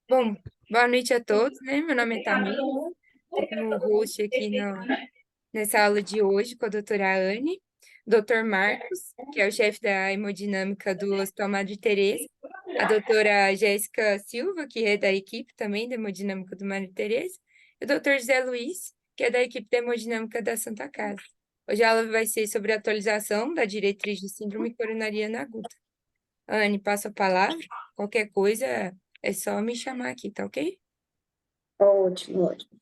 Bom, boa noite a todos, né? Meu nome é Tamir, estou como host aqui nessa aula de hoje com a doutora Anne, doutor Marcos, que é o chefe da hemodinâmica do Hospital Madre Teresa, a doutora Jéssica Silva, que é da equipe também da hemodinâmica do Madre Teresa, e o doutor José Luiz, que é da equipe da hemodinâmica da Santa Casa. Hoje a aula vai ser sobre a atualização da diretriz de síndrome coronariana aguda. Anne, passo a palavra. Qualquer coisa é só me chamar aqui, tá ok? Ótimo, ótimo.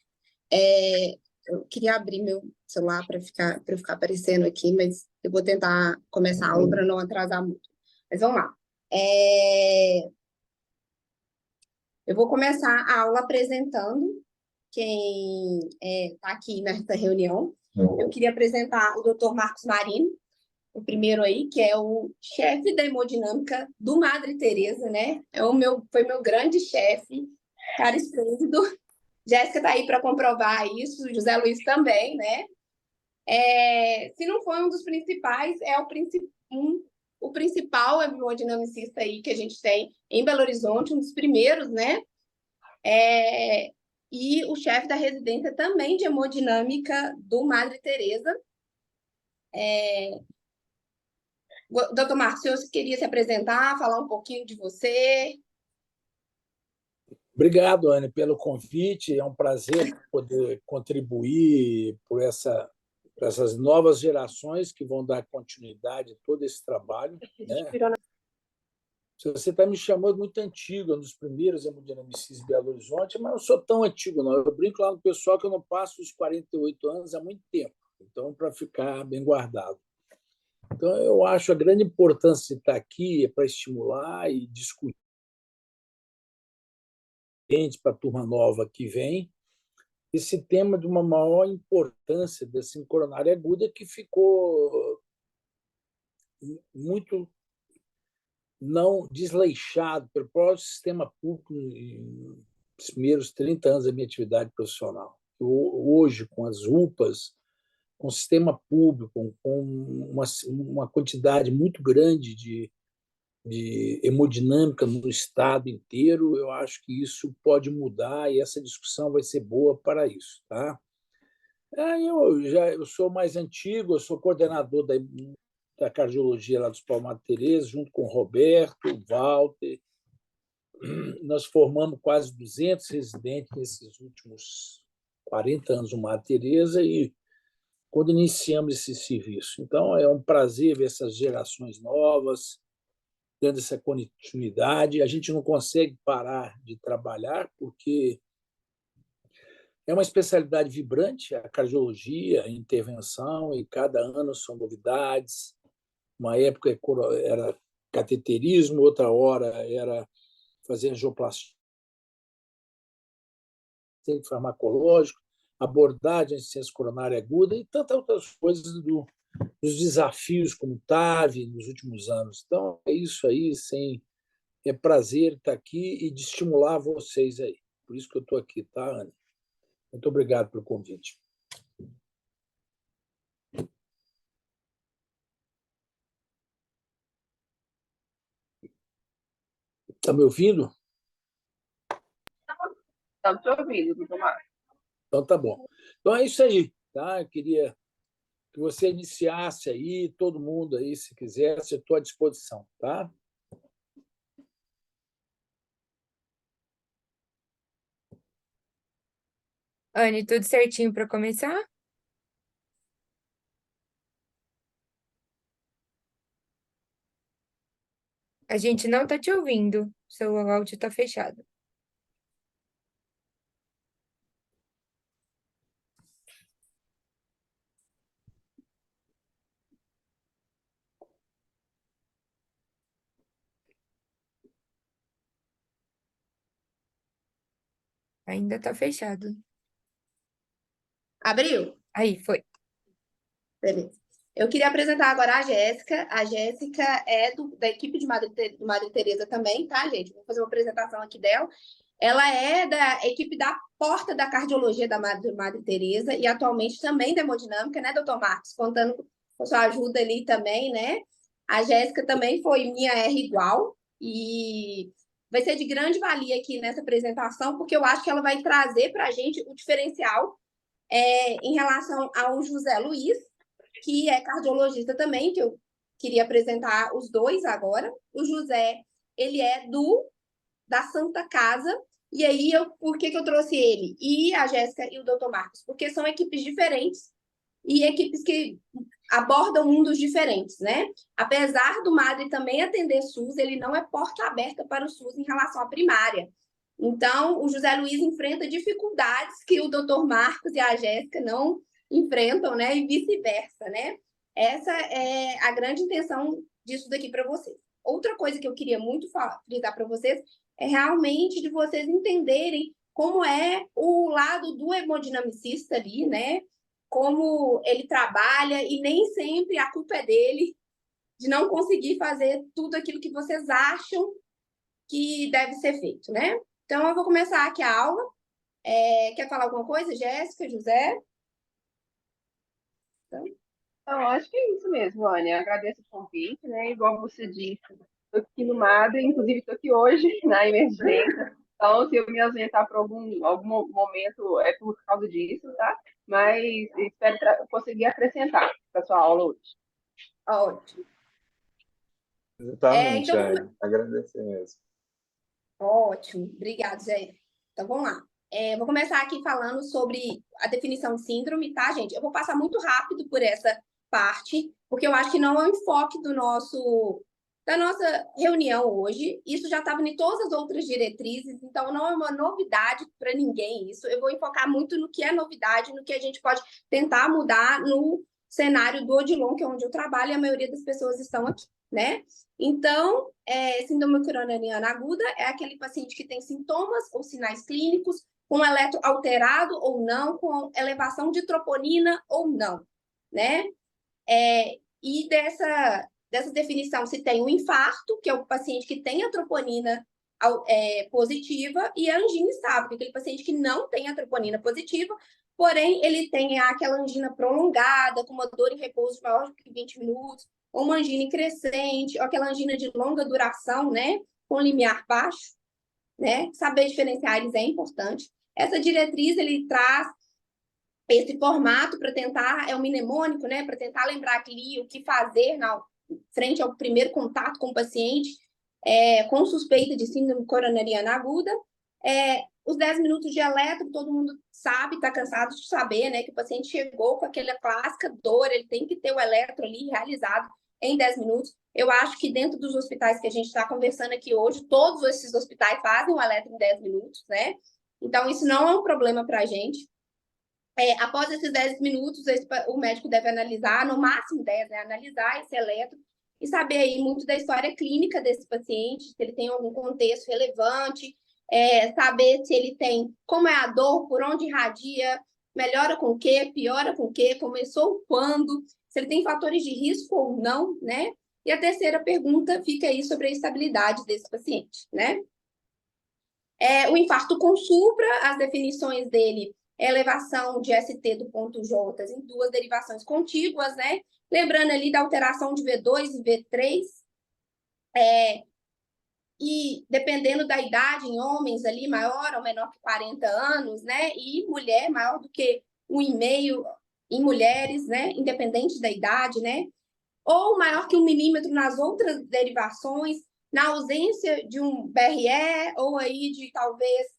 Eu queria abrir meu celular para eu ficar aparecendo aqui, mas eu vou tentar começar a aula para não atrasar muito. Mas vamos lá. Eu vou começar a aula apresentando quem está aqui nessa reunião. Eu queria apresentar o Dr. Marcos Marino, o primeiro aí, que é o chefe da hemodinâmica do Madre Teresa, né? Foi meu grande chefe, cara esplêndido. Jéssica está aí para comprovar isso, José Luiz também, né? Se não foi um dos principais, o principal hemodinamicista aí que a gente tem em Belo Horizonte, um dos primeiros, né? E o chefe da residência também de hemodinâmica do Madre Teresa. Doutor Marcos, o senhor queria se apresentar, falar um pouquinho de você? Obrigado, Anne, pelo convite. É um prazer poder contribuir por essas novas gerações que vão dar continuidade a todo esse trabalho, né? Você está me chamando muito antigo, um dos primeiros hemodinamicistas de Belo Horizonte, mas não sou tão antigo, não. Eu brinco lá no pessoal que eu não passo os 48 anos há muito tempo, então, para ficar bem guardado. Então, eu acho a grande importância de estar aqui é para estimular e discutir para a turma nova que vem, esse tema de uma maior importância da síndrome coronária aguda que ficou muito não desleixado pelo próprio sistema público nos primeiros 30 anos da minha atividade profissional. Hoje, com as UPAs, com o sistema público, com uma quantidade muito grande de hemodinâmica no estado inteiro, eu acho que isso pode mudar e essa discussão vai ser boa para isso, tá? Eu sou mais antigo, eu sou coordenador da cardiologia lá do Hospital Madre Teresa, junto com o Roberto, o Walter. Nós formamos quase 200 residentes nesses últimos 40 anos no Madre Teresa e quando iniciamos esse serviço. Então, é um prazer ver essas gerações novas, dando essa continuidade. A gente não consegue parar de trabalhar, porque é uma especialidade vibrante, a cardiologia, a intervenção, e cada ano são novidades. Uma época era cateterismo, outra hora era fazer angioplastia farmacológica, abordagem de ciência coronária aguda e tantas outras coisas dos desafios como TAV nos últimos anos. Então, é isso aí, é prazer estar aqui e de estimular vocês aí. Por isso que eu estou aqui, tá, Ana? Muito obrigado pelo convite. Está me ouvindo? Estamos te ouvindo, doutor Marcos. Então, tá bom. Então, é isso aí, tá? Eu queria que você iniciasse aí, todo mundo aí, se quisesse, eu estou à disposição, tá? Anne, tudo certinho para começar? A gente não está te ouvindo. Seu áudio está fechado. Ainda está fechado. Abriu? Aí, foi. Beleza. Eu queria apresentar agora a Jéssica. A Jéssica é da equipe do Madre Teresa também, tá, gente? Vou fazer uma apresentação aqui dela. Ela é da equipe da Porta da Cardiologia da Madre Teresa e atualmente também da hemodinâmica, né, doutor Marcos? Contando com sua ajuda ali também, né? A Jéssica também foi minha R igual e vai ser de grande valia aqui nessa apresentação, porque eu acho que ela vai trazer para a gente o diferencial em relação ao José Luiz, que é cardiologista também, que eu queria apresentar os dois agora. O José, ele é da Santa Casa, e aí, por que eu trouxe ele? E a Jéssica e o Dr. Marcos? Porque são equipes diferentes e equipes que abordam mundos diferentes, né? Apesar do Madre também atender SUS, ele não é porta aberta para o SUS em relação à primária. Então, o José Luiz enfrenta dificuldades que o Dr. Marcos e a Jéssica não enfrentam, né? E vice-versa, né? Essa é a grande intenção disso daqui para vocês. Outra coisa que eu queria muito frisar para vocês é realmente de vocês entenderem como é o lado do hemodinamicista ali, né? Como ele trabalha, e nem sempre a culpa é dele de não conseguir fazer tudo aquilo que vocês acham que deve ser feito, né? Então, eu vou começar aqui a aula. Quer falar alguma coisa, Jéssica, José? Então, acho que é isso mesmo, Ania. Agradeço o convite, né? Igual você disse, estou aqui no MADRE, inclusive estou aqui hoje na emergência. Então, se eu me ausentar por algum momento, é por causa disso, tá? Mas espero conseguir acrescentar para a sua aula hoje. Ótimo. Exatamente, Então, agradecer mesmo. ótimo, obrigada, Zé. Então, vamos lá. Vou começar aqui falando sobre a definição de síndrome, tá, gente? Eu vou passar muito rápido por essa parte, porque eu acho que não é o enfoque da nossa reunião hoje. Isso já estava em todas as outras diretrizes, então não é uma novidade para ninguém isso. Eu vou enfocar muito no que é novidade, no que a gente pode tentar mudar no cenário do Odilon, que é onde eu trabalho, e a maioria das pessoas estão aqui, né? Então, síndrome coronariana aguda é aquele paciente que tem sintomas ou sinais clínicos com eletro alterado ou não, com elevação de troponina ou não, né? E dessa definição se tem o infarto, que é o paciente que tem a troponina positiva, e a angina estável, que é aquele paciente que não tem a troponina positiva, porém ele tem aquela angina prolongada, com uma dor em repouso maior do que 20 minutos, ou uma angina crescente, ou aquela angina de longa duração, né, com limiar baixo, né? Saber diferenciar eles é importante. Essa diretriz, ele traz esse formato para tentar, é um mnemônico, né, para tentar lembrar ali o que fazer frente ao primeiro contato com o paciente com suspeita de síndrome coronariana aguda. Os 10 minutos de eletro, todo mundo sabe, está cansado de saber, né, que o paciente chegou com aquela clássica dor, ele tem que ter o eletro ali realizado em 10 minutos. Eu acho que dentro dos hospitais que a gente está conversando aqui hoje, todos esses hospitais fazem o eletro em 10 minutos, né? Então, isso não é um problema para a gente. Após esses 10 minutos, o médico deve analisar, no máximo 10, né? Analisar esse eletro e saber aí muito da história clínica desse paciente, se ele tem algum contexto relevante, saber se ele tem, como é a dor, por onde irradia, melhora com o quê, piora com o quê, começou quando, se ele tem fatores de risco ou não, né? E a terceira pergunta fica aí sobre a estabilidade desse paciente, né? O infarto com supra, as definições dele elevação de ST do ponto J em duas derivações contíguas, né? Lembrando ali da alteração de V2 e V3. E dependendo da idade, em homens ali, maior ou menor que 40 anos, né? E mulher maior do que 1,5 em mulheres, né? Independente da idade, né? Ou maior que 1 milímetro nas outras derivações, na ausência de um BRE, ou aí de talvez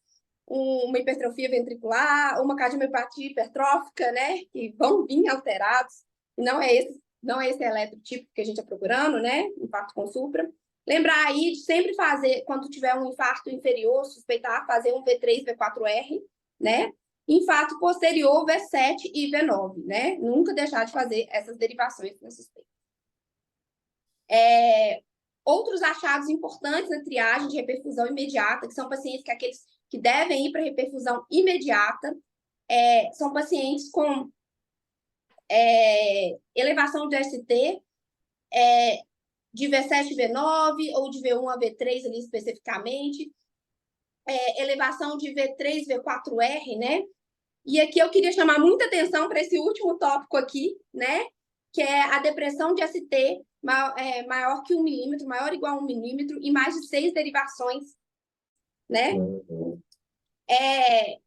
uma hipertrofia ventricular, uma cardiomiopatia hipertrófica, né? Que vão vir alterados. E não é esse eletrotipo que a gente está procurando, né? Infarto com supra. Lembrar aí de sempre fazer, quando tiver um infarto inferior, suspeitar, fazer um V3, V4R, né? Infarto posterior, V7 e V9, né? Nunca deixar de fazer essas derivações na suspeita. Outros achados importantes na triagem de reperfusão imediata, que são pacientes que aqueles que devem ir para reperfusão imediata, são pacientes com elevação de ST, de V7 e V9, ou de V1 a V3 ali especificamente, elevação de V3, V4R, né? E aqui eu queria chamar muita atenção para esse último tópico aqui, né? Que é a depressão de ST maior que 1 milímetro, maior ou igual a 1 milímetro, e mais de 6 derivações né?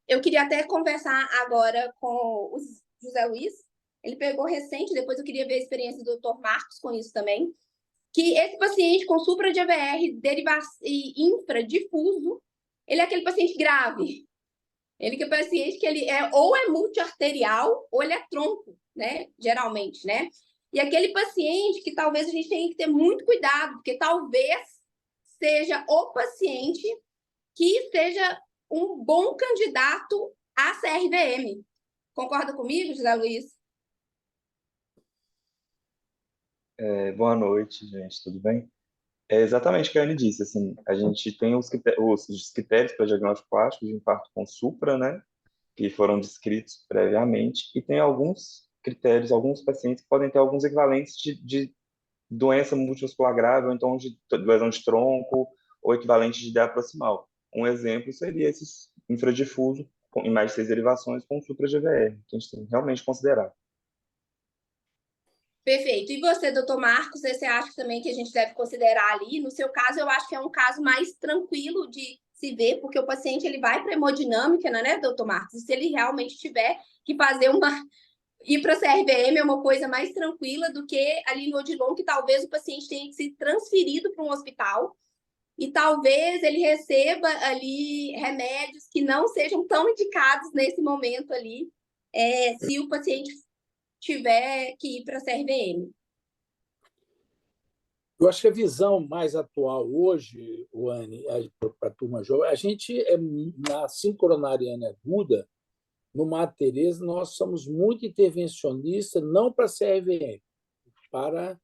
Eu queria até conversar agora com o José Luiz. Ele pegou recente, depois eu queria ver a experiência do Dr. Marcos com isso também. Que esse paciente com supra de AVR e infradifuso, ele é aquele paciente grave. Ele que é paciente que ele ou é multiarterial ou ele é tronco, né? Geralmente, né? E aquele paciente que talvez a gente tenha que ter muito cuidado, porque talvez seja o paciente que seja um bom candidato a CRVM. Concorda comigo, José Luiz? Boa noite, gente, tudo bem? É exatamente o que a Anne disse, assim, a gente tem os critérios para diagnóstico plástico de infarto com supra, né, que foram descritos previamente, e tem alguns critérios, alguns pacientes que podem ter alguns equivalentes de doença multivascular grave, ou então de lesão de tronco, ou equivalente de ideia proximal. Um exemplo seria esses infradifuso, em mais de 6 derivações, com supra GVR, que a gente tem que realmente considerar. Perfeito. E você, doutor Marcos, você acha também que a gente deve considerar ali? No seu caso, eu acho que é um caso mais tranquilo de se ver, porque o paciente ele vai para hemodinâmica, né, doutor Marcos? E se ele realmente tiver que fazer ir para a CRVM é uma coisa mais tranquila do que ali no Odilon, que talvez o paciente tenha que ser transferido para um hospital e talvez ele receba ali remédios que não sejam tão indicados nesse momento ali, se o paciente tiver que ir para a CRVM. Eu acho que a visão mais atual hoje, Anne, para a turma jovem, a gente, na síndrome coronariana aguda, no Mater Teresa, nós somos muito intervencionistas, não para CRVM, para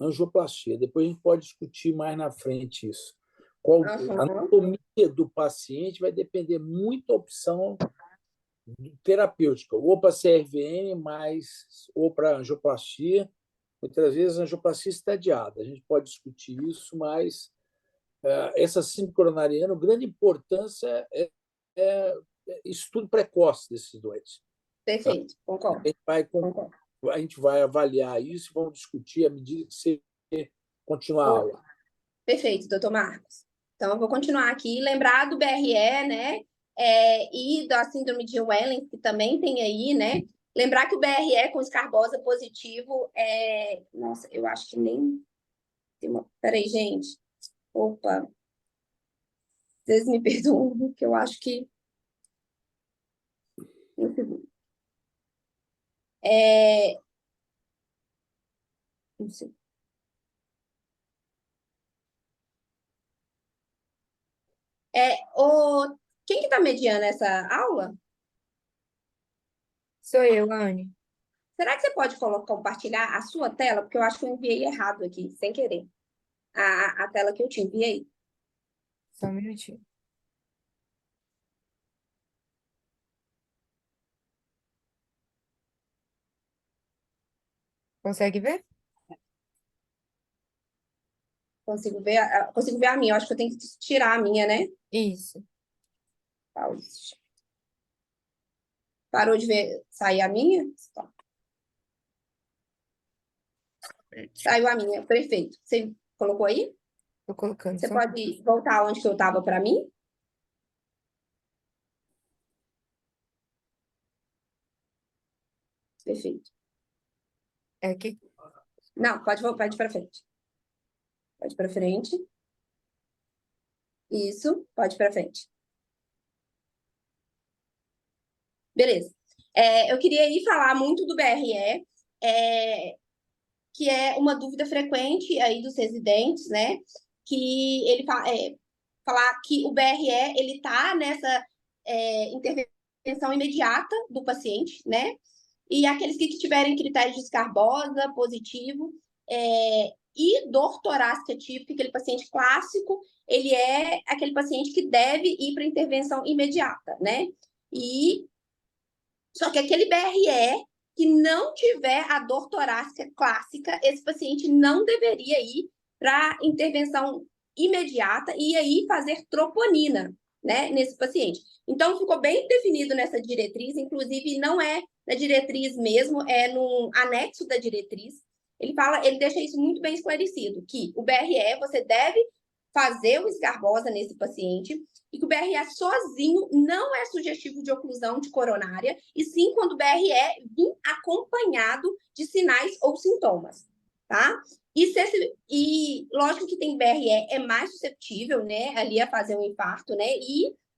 angioplastia. Depois a gente pode discutir mais na frente isso. A anatomia do paciente vai depender muito da opção terapêutica, ou para CRVM, ou para angioplastia. Muitas vezes a angioplastia está adiada. A gente pode discutir isso, mas essa síndrome coronariana, a grande importância é estudo precoce desses doentes. Perfeito, concordo. A gente vai avaliar isso e vamos discutir à medida que você continuar a aula. Perfeito, doutor Marcos. Então, eu vou continuar aqui. Lembrar do BRE, né? E da síndrome de Wellens, que também tem aí, né? Lembrar que o BRE com escarbosa positivo Nossa, eu acho que nem... Peraí, gente. Opa. Vocês me perdoam, que eu acho que... Não sei. Quem que está mediando essa aula? Sou eu, Anne. Será que você pode compartilhar a sua tela? Porque eu acho que eu enviei errado aqui, sem querer. A tela que eu te enviei. Só um minutinho. Consegue ver? Consigo ver a minha. Eu acho que eu tenho que tirar a minha, né? Isso. Pause. Parou de ver sair a minha? Stop. Saiu a minha, perfeito. Você colocou aí? Tô colocando. Você pode voltar onde que eu estava para mim? Perfeito. É aqui? Não, pode para frente. Pode para frente. Isso, pode para frente. Beleza. Eu queria ir falar muito do BRE, que é uma dúvida frequente aí dos residentes, né? Que ele falar que o BRE ele está nessa intervenção imediata do paciente, né? E aqueles que tiverem critérios de escarbosa positivo e dor torácica típica, aquele paciente clássico, ele é aquele paciente que deve ir para intervenção imediata, né? Só que aquele BRE que não tiver a dor torácica clássica, esse paciente não deveria ir para intervenção imediata e aí fazer troponina, né, nesse paciente. Então, ficou bem definido nessa diretriz, inclusive não é na diretriz mesmo, é no anexo da diretriz. Ele deixa isso muito bem esclarecido, que o BRE você deve fazer o esgarbosa nesse paciente, e que o BRE sozinho não é sugestivo de oclusão de coronária, e sim quando o BRE vir acompanhado de sinais ou sintomas, tá? E lógico que tem BRE é mais susceptível, né, ali a fazer um infarto, né?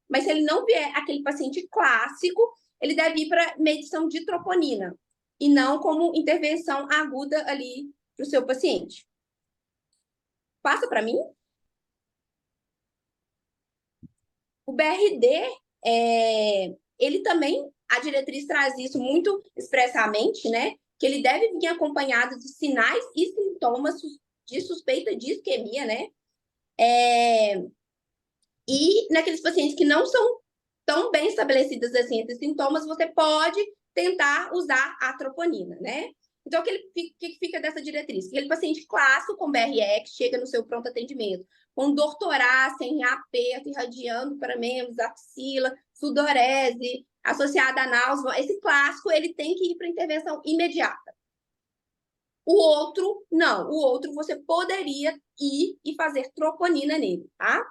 Mas se ele não vier aquele paciente clássico, ele deve ir para medição de troponina, e não como intervenção aguda ali para o seu paciente. Passa para mim. O BRD, ele também, a diretriz traz isso muito expressamente, né? Que ele deve vir acompanhado de sinais e sintomas de suspeita de isquemia, né? E naqueles pacientes que não são tão bem estabelecidos assim esses sintomas, você pode tentar usar a troponina, né? Então, o que fica dessa diretriz? Aquele paciente clássico com BRE que chega no seu pronto atendimento, com dor torácica, em aperto, irradiando para membros, axila, sudorese, associada a náusea, esse clássico, ele tem que ir para intervenção imediata. O outro, não. O outro, você poderia ir e fazer troponina nele, tá?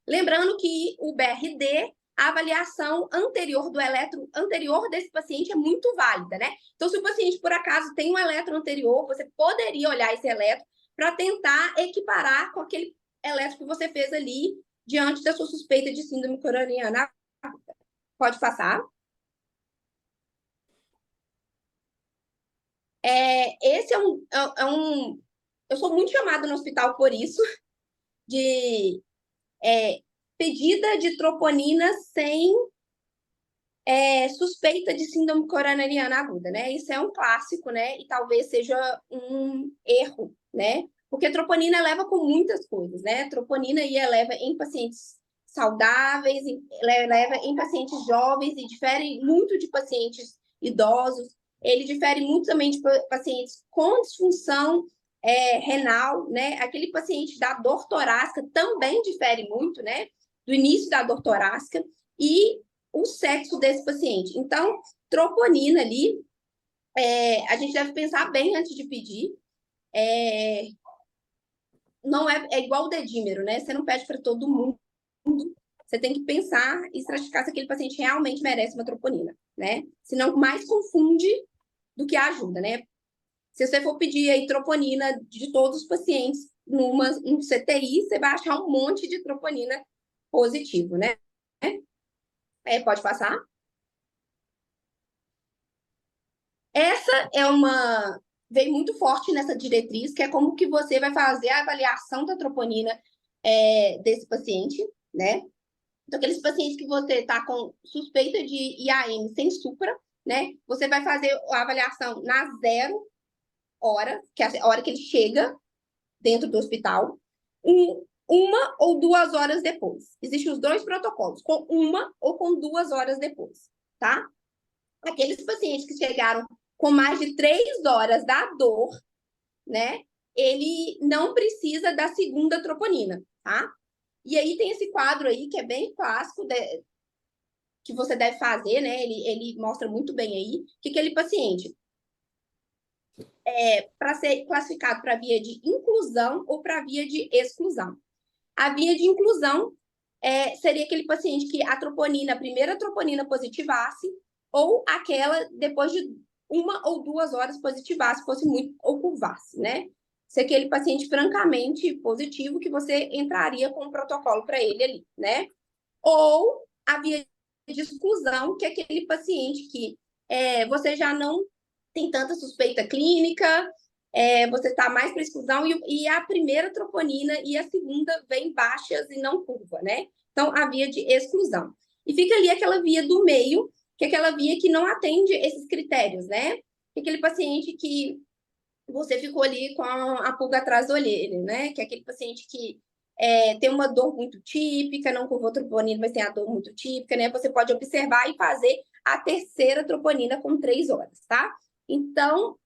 Lembrando que o BRD, a avaliação anterior do eletro anterior desse paciente é muito válida, né? Então, se o paciente, por acaso, tem um eletro anterior, você poderia olhar esse eletro para tentar equiparar com aquele eletro que você fez ali diante da sua suspeita de síndrome coronariana. Pode passar. Esse é um... Eu sou muito chamada no hospital por isso, de pedida de troponina sem suspeita de síndrome coronariana aguda, né? Isso é um clássico, né? E talvez seja um erro, né? Porque a troponina eleva com muitas coisas, né? A troponina eleva em pacientes saudáveis, eleva em pacientes jovens e difere muito de pacientes idosos. Ele difere muito também de pacientes com disfunção renal, né? Aquele paciente da dor torácica também difere muito, né? Do início da dor torácica e o sexo desse paciente. Então, troponina ali, a gente deve pensar bem antes de pedir. Não é igual o dedímero, né? Você não pede para todo mundo. Você tem que pensar e estratificar se aquele paciente realmente merece uma troponina, né? Senão, mais confunde do que ajuda, né? Se você for pedir aí troponina de todos os pacientes um CTI, você vai achar um monte de troponina positivo, né? Pode passar. Essa veio muito forte nessa diretriz, que é como que você vai fazer a avaliação da troponina desse paciente, né? Então, aqueles pacientes que você está com suspeita de IAM sem supra, né? Você vai fazer a avaliação na 0 hora, que é a hora que ele chega dentro do hospital, 1 ou 2 horas depois. Existem os 2 protocolos, com 1 ou com 2 horas depois, tá? Aqueles pacientes que chegaram com mais de 3 horas da dor, né? Ele não precisa da segunda troponina, tá? E aí tem esse quadro aí que é bem clássico, que você deve fazer, né? Ele mostra muito bem aí que aquele paciente para ser classificado para via de inclusão ou para via de exclusão. A via de inclusão seria aquele paciente que a primeira troponina positivasse, ou aquela depois de 1 ou 2 horas positivasse, fosse muito, ou curvasse, né? Se aquele paciente francamente positivo, que você entraria com um protocolo para ele ali, né? Ou a via de exclusão, que é aquele paciente que você já não tem tanta suspeita clínica, você está mais para exclusão, e a primeira troponina e a segunda vem baixas e não curva, né? Então, a via de exclusão. E fica ali aquela via do meio, que é aquela via que não atende esses critérios, né? Aquele paciente que você ficou ali com a pulga atrás da orelha, né? Que é aquele paciente que tem uma dor muito típica, não curvou troponina, mas tem a dor muito típica, né? Você pode observar e fazer a terceira troponina com 3 horas, tá? Então,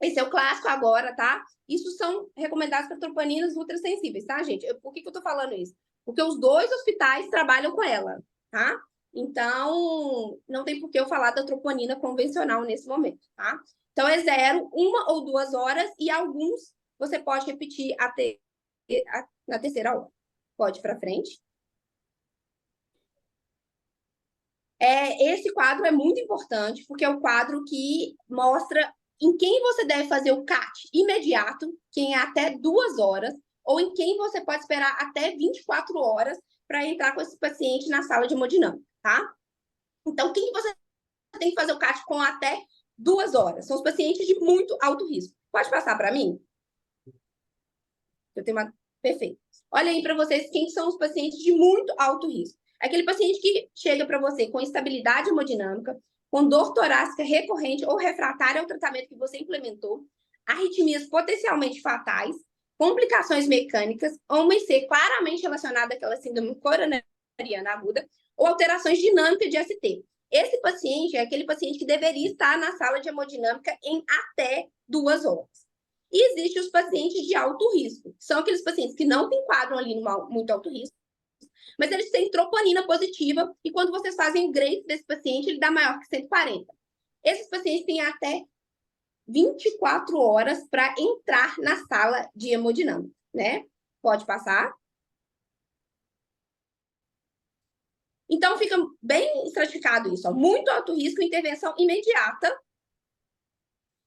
esse é o clássico agora, tá? Isso são recomendados para troponinas ultrassensíveis, tá, gente? Por que eu tô falando isso? Porque os 2 hospitais trabalham com ela, tá? Então, não tem por que eu falar da troponina convencional nesse momento, tá? Então, é 0, 1 ou 2 horas, e alguns você pode repetir na terceira hora. Pode ir para frente. Esse quadro é muito importante, porque é o quadro que mostra em quem você deve fazer o CAT imediato, quem é até 2 horas, ou em quem você pode esperar até 24 horas para entrar com esse paciente na sala de hemodinâmica, tá? Então, quem você tem que fazer o CAT com até 2 horas? São os pacientes de muito alto risco. Pode passar para mim? Eu tenho uma... Perfeito. Olha aí para vocês quem são os pacientes de muito alto risco. Aquele paciente que chega para você com instabilidade hemodinâmica, com dor torácica recorrente ou refratária ao tratamento que você implementou, arritmias potencialmente fatais, complicações mecânicas, ou uma IC claramente relacionada àquela síndrome coronariana aguda, ou alterações dinâmicas de ST. Esse paciente é aquele paciente que deveria estar na sala de hemodinâmica em até 2 horas. E existem os pacientes de alto risco. São aqueles pacientes que não se enquadram ali no muito alto risco, mas eles têm troponina positiva, e quando vocês fazem o grade desse paciente, ele dá maior que 140. Esses pacientes têm até 24 horas para entrar na sala de hemodinâmica, né? Pode passar. Então, fica bem estratificado isso, ó. Muito alto risco, intervenção imediata.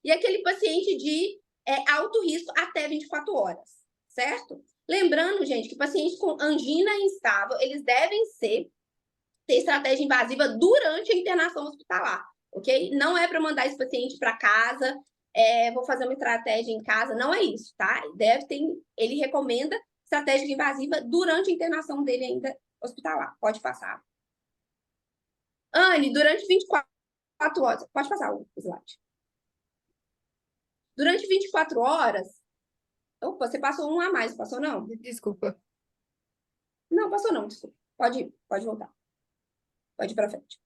E aquele paciente de alto risco até 24 horas, certo? Lembrando, gente, que pacientes com angina instável, eles devem ter estratégia invasiva durante a internação hospitalar, ok? Não é para mandar esse paciente para casa, vou fazer uma estratégia em casa, não é isso, tá? Ele recomenda estratégia invasiva durante a internação dele ainda hospitalar. Pode passar. Anne, durante 24 horas, pode passar o slide. Durante 24 horas... Opa, você passou um a mais, passou não? Desculpa. Não, passou não, desculpa. Pode voltar. Pode ir para frente.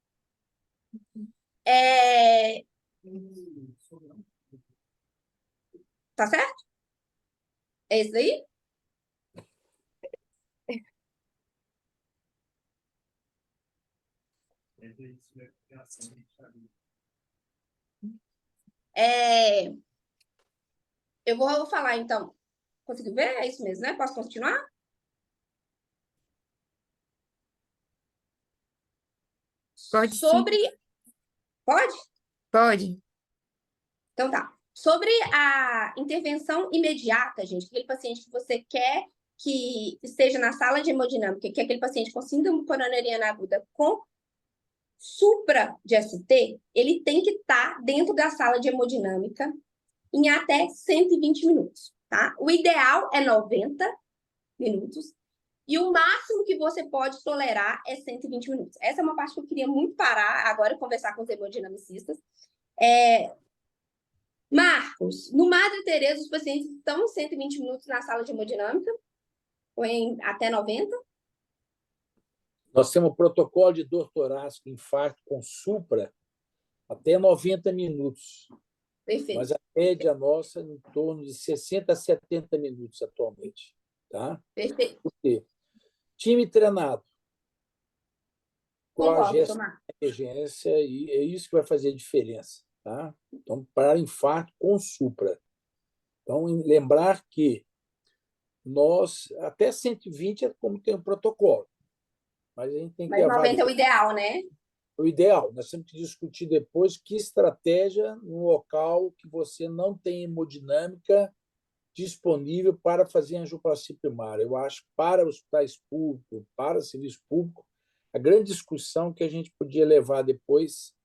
Tá certo? É isso aí? Eu vou falar, então. Conseguiu ver? É isso mesmo, né? Posso continuar? Pode sim. Pode? Pode. Então tá. Sobre a intervenção imediata, gente, aquele paciente que você quer que esteja na sala de hemodinâmica, que é aquele paciente com síndrome coronariana aguda com supra de ST, ele tem que estar dentro da sala de hemodinâmica em até 120 minutos, tá? O ideal é 90 minutos e o máximo que você pode tolerar é 120 minutos. Essa é uma parte que eu queria muito parar agora e conversar com os hemodinamicistas. Marcos, no Madre Teresa, os pacientes estão em 120 minutos na sala de hemodinâmica ou em até 90? Nós temos protocolo de dor torácica, infarto com supra, até 90 minutos. Perfeito. Mas a média nossa é em torno de 60 a 70 minutos atualmente. Tá? Perfeito. Por quê? Time treinado. Com a emergência, e é isso que vai fazer a diferença. Tá? Então, para infarto com supra. Então, lembrar que nós, até 120 é como tem o protocolo. Mas a gente tem que Mas 90 é o ideal, né? O ideal. Nós temos que discutir depois que estratégia no local que você não tem hemodinâmica disponível para fazer angioplastia primária. Eu acho que para hospitais públicos, para serviço público, a grande discussão que a gente podia levar depois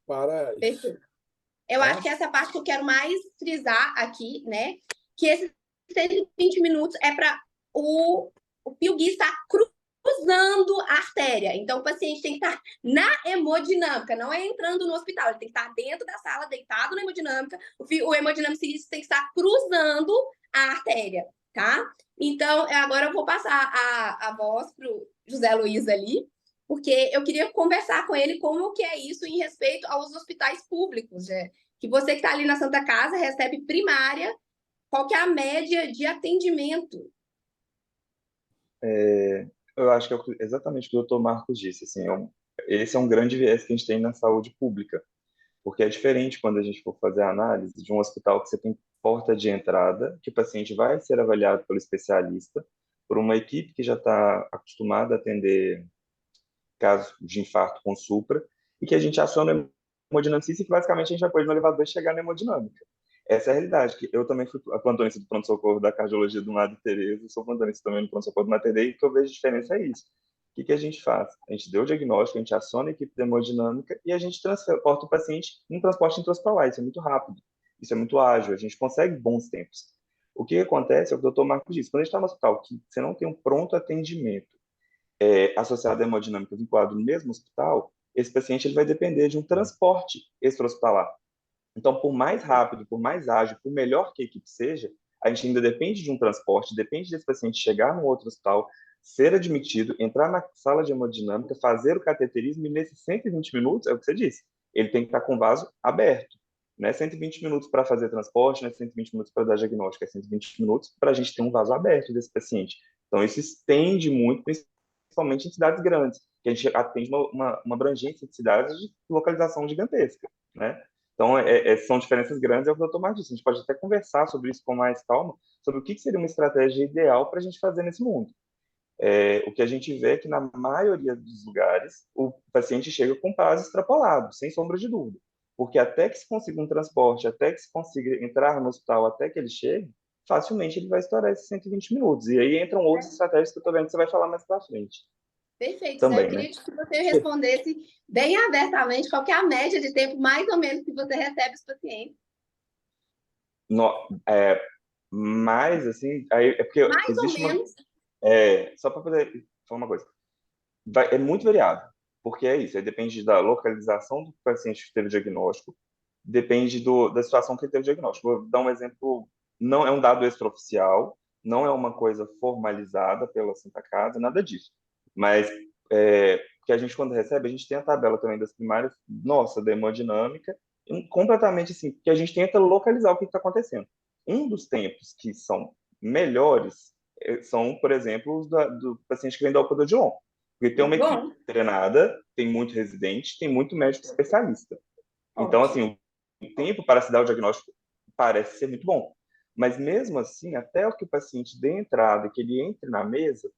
para isso. Perfeito. Eu acho que essa parte que eu quero mais frisar aqui, né? Que esses 120 minutos é para o PIUGui estar cruzando a artéria. Então, o paciente tem que estar na hemodinâmica, não é entrando no hospital. Ele tem que estar dentro da sala, deitado na hemodinâmica. O hemodinamicista tem que estar cruzando a artéria, tá? Então, agora eu vou passar a voz para o José Luiz ali, porque eu queria conversar com ele como que é isso em respeito aos hospitais públicos, que você que está ali na Santa Casa recebe primária, qual que é a média de atendimento? Eu acho que é exatamente o que o doutor Marcos disse. Assim, esse é um grande viés que a gente tem na saúde pública, porque é diferente quando a gente for fazer a análise de um hospital que você tem porta de entrada, que o paciente vai ser avaliado pelo especialista, por uma equipe que já está acostumada a atender casos de infarto com supra, e que a gente aciona a hemodinamicista e que basicamente a gente vai pôr ele no elevador e chegar na hemodinâmica. Essa é a realidade, que eu também fui a plantonista do pronto-socorro da cardiologia do Madre Teresa, sou plantonista também no pronto-socorro do Mater Dei, e o que eu vejo de diferença é isso. O que a gente faz? A gente deu o diagnóstico, a gente aciona a equipe de hemodinâmica e a gente transporta o paciente em transporte intra-hospitalar. Isso é muito rápido, isso é muito ágil, a gente consegue bons tempos. O que acontece é o que o Dr. Marcos disse, quando a gente está no hospital, que você não tem um pronto atendimento associado à hemodinâmica vinculado no mesmo hospital, esse paciente ele vai depender de um transporte extra-hospitalar. Então, por mais rápido, por mais ágil, por melhor que a equipe seja, a gente ainda depende de um transporte, depende desse paciente chegar no outro hospital, ser admitido, entrar na sala de hemodinâmica, fazer o cateterismo, e nesses 120 minutos, é o que você disse, ele tem que estar com o vaso aberto. Não é 120 minutos para fazer transporte, não é 120 minutos para dar diagnóstico, é 120 minutos para a gente ter um vaso aberto desse paciente. Então, isso estende muito, principalmente em cidades grandes, que a gente atende uma abrangência de cidades de localização gigantesca, né? Então, são diferenças grandes, é o que eu estou mais disse. A gente pode até conversar sobre isso com mais calma, sobre o que seria uma estratégia ideal para a gente fazer nesse mundo. O que a gente vê é que, na maioria dos lugares, o paciente chega com prazo extrapolado, sem sombra de dúvida. Porque até que se consiga um transporte, até que se consiga entrar no hospital, até que ele chegue, facilmente ele vai estourar esses 120 minutos. E aí entram outras estratégias que eu estou vendo que você vai falar mais para frente. Perfeito, Zé. Eu Também, queria né? que você respondesse bem abertamente qual que é a média de tempo, mais ou menos, que você recebe os pacientes. No, mas, assim, aí, é porque Mais ou existe uma... menos. Só para poder falar uma coisa. É muito variável, porque é isso, aí depende da localização do paciente que teve o diagnóstico, depende da situação que ele teve o diagnóstico. Vou dar um exemplo, não é um dado extraoficial, não é uma coisa formalizada pela Santa Casa, nada disso. Mas, que a gente, quando recebe, a gente tem a tabela também das primárias, nossa, da hemodinâmica, completamente assim, que a gente tenta localizar o que está acontecendo. Um dos tempos que são melhores são, por exemplo, os do paciente que vem da UPA do Odilon. Porque tem uma equipe Bom, treinada, tem muito residente, tem muito médico especialista. Então, ótimo. assim, o tempo para se dar o diagnóstico parece ser muito bom. Mas, mesmo assim, até o que o paciente dê entrada, que ele entre na mesa,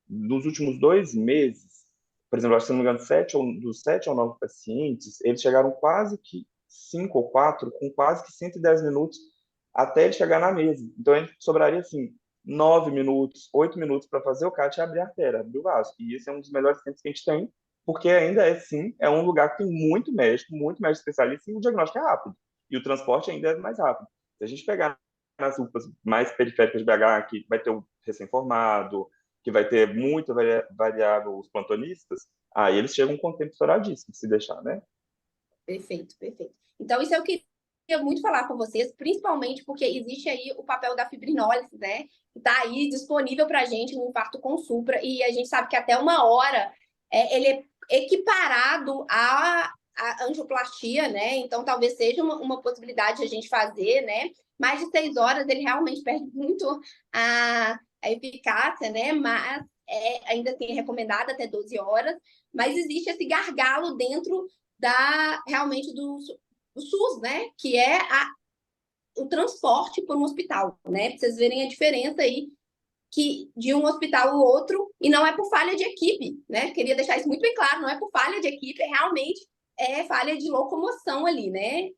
nos últimos 2 meses, por exemplo, acho que, se não me engano, dos 7 ou 9 pacientes, eles chegaram quase que 5 ou 4, com quase que 110 minutos até ele chegar na mesa. Então, ele sobraria, assim, 9 minutos, 8 minutos para fazer o CAT e abrir a artéria, abrir o vaso. E esse é um dos melhores tempos que a gente tem, porque ainda sim, é um lugar que tem muito médico especialista, e o diagnóstico é rápido. E o transporte ainda é mais rápido. Se a gente pegar nas UPAs mais periféricas de BH, que vai ter o recém-formado, que vai ter muito variável os plantonistas, aí eles chegam com o tempo estouradíssimo, se deixar, né? Perfeito, perfeito. Então, isso eu queria muito falar com vocês, principalmente porque existe aí o papel da fibrinólise, né? Que está aí disponível para a gente no infarto com supra, e a gente sabe que até 1 hora ele é equiparado à angioplastia, né? Então, talvez seja uma possibilidade de a gente fazer, né? Mais de 6 horas, ele realmente perde muito a eficácia, né? Mas ainda tem recomendado até 12 horas, mas existe esse gargalo dentro realmente do SUS, né? Que é o transporte por um hospital, né? Pra vocês verem a diferença aí de um hospital ao outro, e não é por falha de equipe, né? Queria deixar isso muito bem claro, não é por falha de equipe, realmente falha de locomoção ali, né?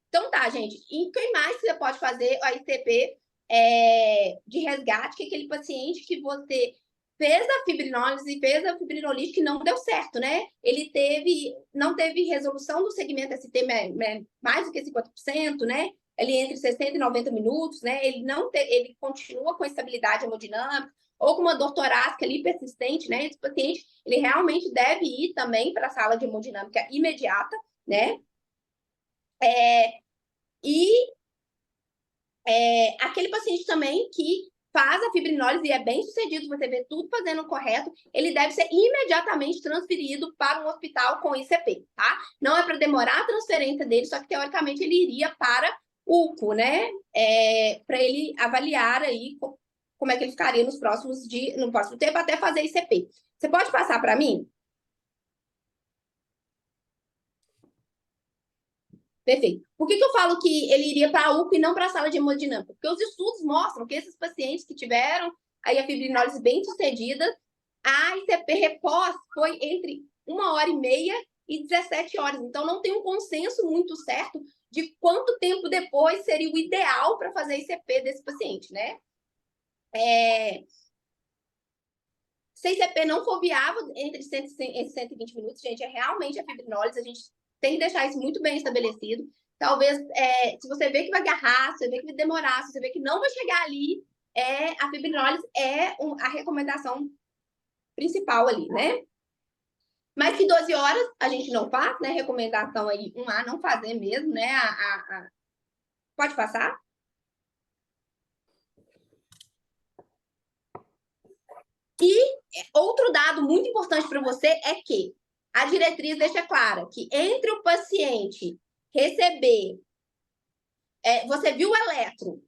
Então tá, gente. E o que mais você pode fazer a ICP de resgate, que é aquele paciente que você fez a fibrinólise e fez a fibrinolite que não deu certo, né? Ele não teve resolução do segmento ST mais do que 50%, né? Ali entre 60 e 90 minutos, né? Ele continua com estabilidade hemodinâmica ou com uma dor torácica ali persistente, né? Esse paciente, ele realmente deve ir também para a sala de hemodinâmica imediata, né? Aquele paciente também que faz a fibrinólise e é bem sucedido, você vê tudo fazendo correto, ele deve ser imediatamente transferido para um hospital com ICP, tá? Não é para demorar a transferência dele, só que teoricamente ele iria para UCO, né? Para ele avaliar aí como é que ele ficaria no próximo tempo até fazer ICP. Você pode passar para mim? Perfeito. Por que eu falo que ele iria para a UPA e não para a sala de hemodinâmica? Porque os estudos mostram que esses pacientes que tiveram aí a fibrinólise bem-sucedida, a ICP repós foi entre 1h30 e 17 horas. Então, não tem um consenso muito certo de quanto tempo depois seria o ideal para fazer a ICP desse paciente, né? Se a ICP não for viável entre 100 e 120 minutos, gente, é realmente a fibrinólise, a gente tem que deixar isso muito bem estabelecido. Talvez, se você vê que vai agarrar, se você vê que vai demorar, se você vê que não vai chegar ali, a fibrinólise é a recomendação principal ali, né? Mas que 12 horas a gente não faz, né? Recomendação aí, 1A, não fazer mesmo, né? Pode passar? E outro dado muito importante para você é que a diretriz deixa clara que entre o paciente receber, você viu o eletro,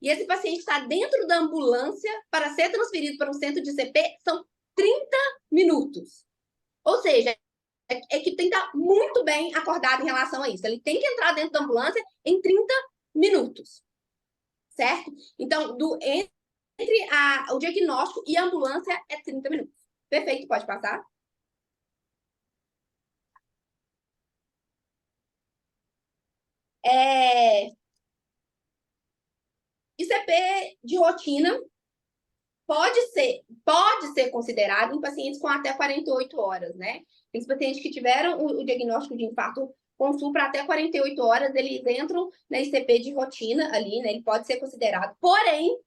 e esse paciente está dentro da ambulância para ser transferido para um centro de CP, são 30 minutos. Ou seja, que tem que estar muito bem acordado em relação a isso. Ele tem que entrar dentro da ambulância em 30 minutos. Certo? Então, entre o diagnóstico e a ambulância é 30 minutos. Perfeito, pode passar. ICP de rotina pode ser considerado em pacientes com até 48 horas, né? Tem pacientes que tiveram o diagnóstico de infarto com supra até 48 horas, eles entram na ICP de rotina ali, né? Ele pode ser considerado. Porém,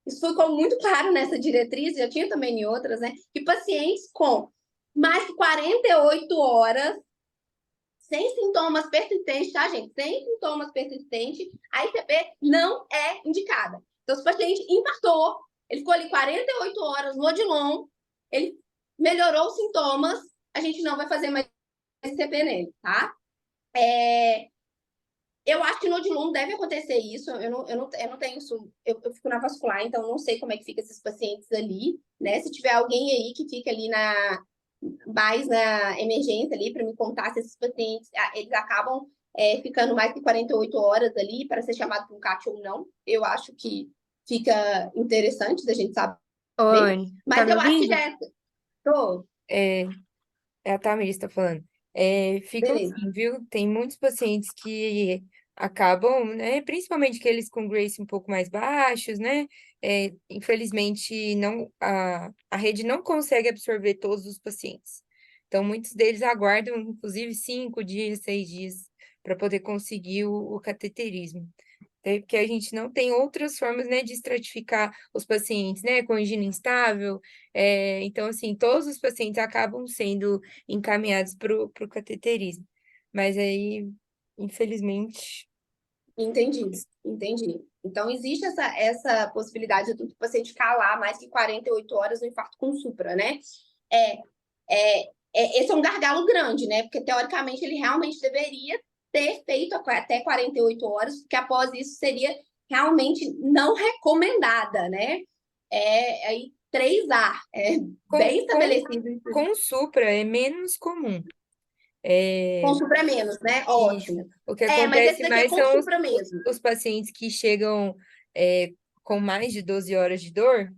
isso ficou muito claro nessa diretriz, já tinha também em outras, né? Que pacientes com mais de 48 horas, sem sintomas persistentes, tá, gente? Sem sintomas persistentes, a ICP não é indicada. Então, se o paciente infartou, ele ficou ali 48 horas no Odilon, ele melhorou os sintomas, a gente não vai fazer mais ICP nele, tá? Eu acho que no Odilon deve acontecer isso, eu não tenho isso, eu fico na vascular, então não sei como é que fica esses pacientes ali, né? Se tiver alguém aí que fica ali mais na emergência ali, para me contar se esses pacientes, eles acabam ficando mais que 48 horas ali para ser chamado para um CAT ou não, eu acho que fica interessante da gente saber, Oi, tá mas me eu acho que ouvindo? já tô, É, é a Tamiris tá falando. Ficam beleza. assim, viu? Tem muitos pacientes que acabam, né? Principalmente aqueles com Grace um pouco mais baixos, né? Infelizmente, a rede não consegue absorver todos os pacientes. Então, muitos deles aguardam, inclusive, 5 dias, 6 dias, para poder conseguir o cateterismo. Porque a gente não tem outras formas, né, de estratificar os pacientes, né, com angina instável. Então, assim, todos os pacientes acabam sendo encaminhados para o cateterismo. Mas aí, infelizmente, Entendi. Então, existe essa possibilidade do paciente ficar lá mais que 48 horas no infarto com supra, né? É, esse é um gargalo grande, né? Porque, teoricamente, ele realmente deveria ter feito até 48 horas, porque após isso seria realmente não recomendada, né? Aí, 3A, bem com, com, estabelecido isso. com supra é menos comum. Com supra menos, né? Isso. Ótimo. O que Mas esse acontece daqui é mais com são supra mesmo. os pacientes que chegam com mais de 12 horas de dor.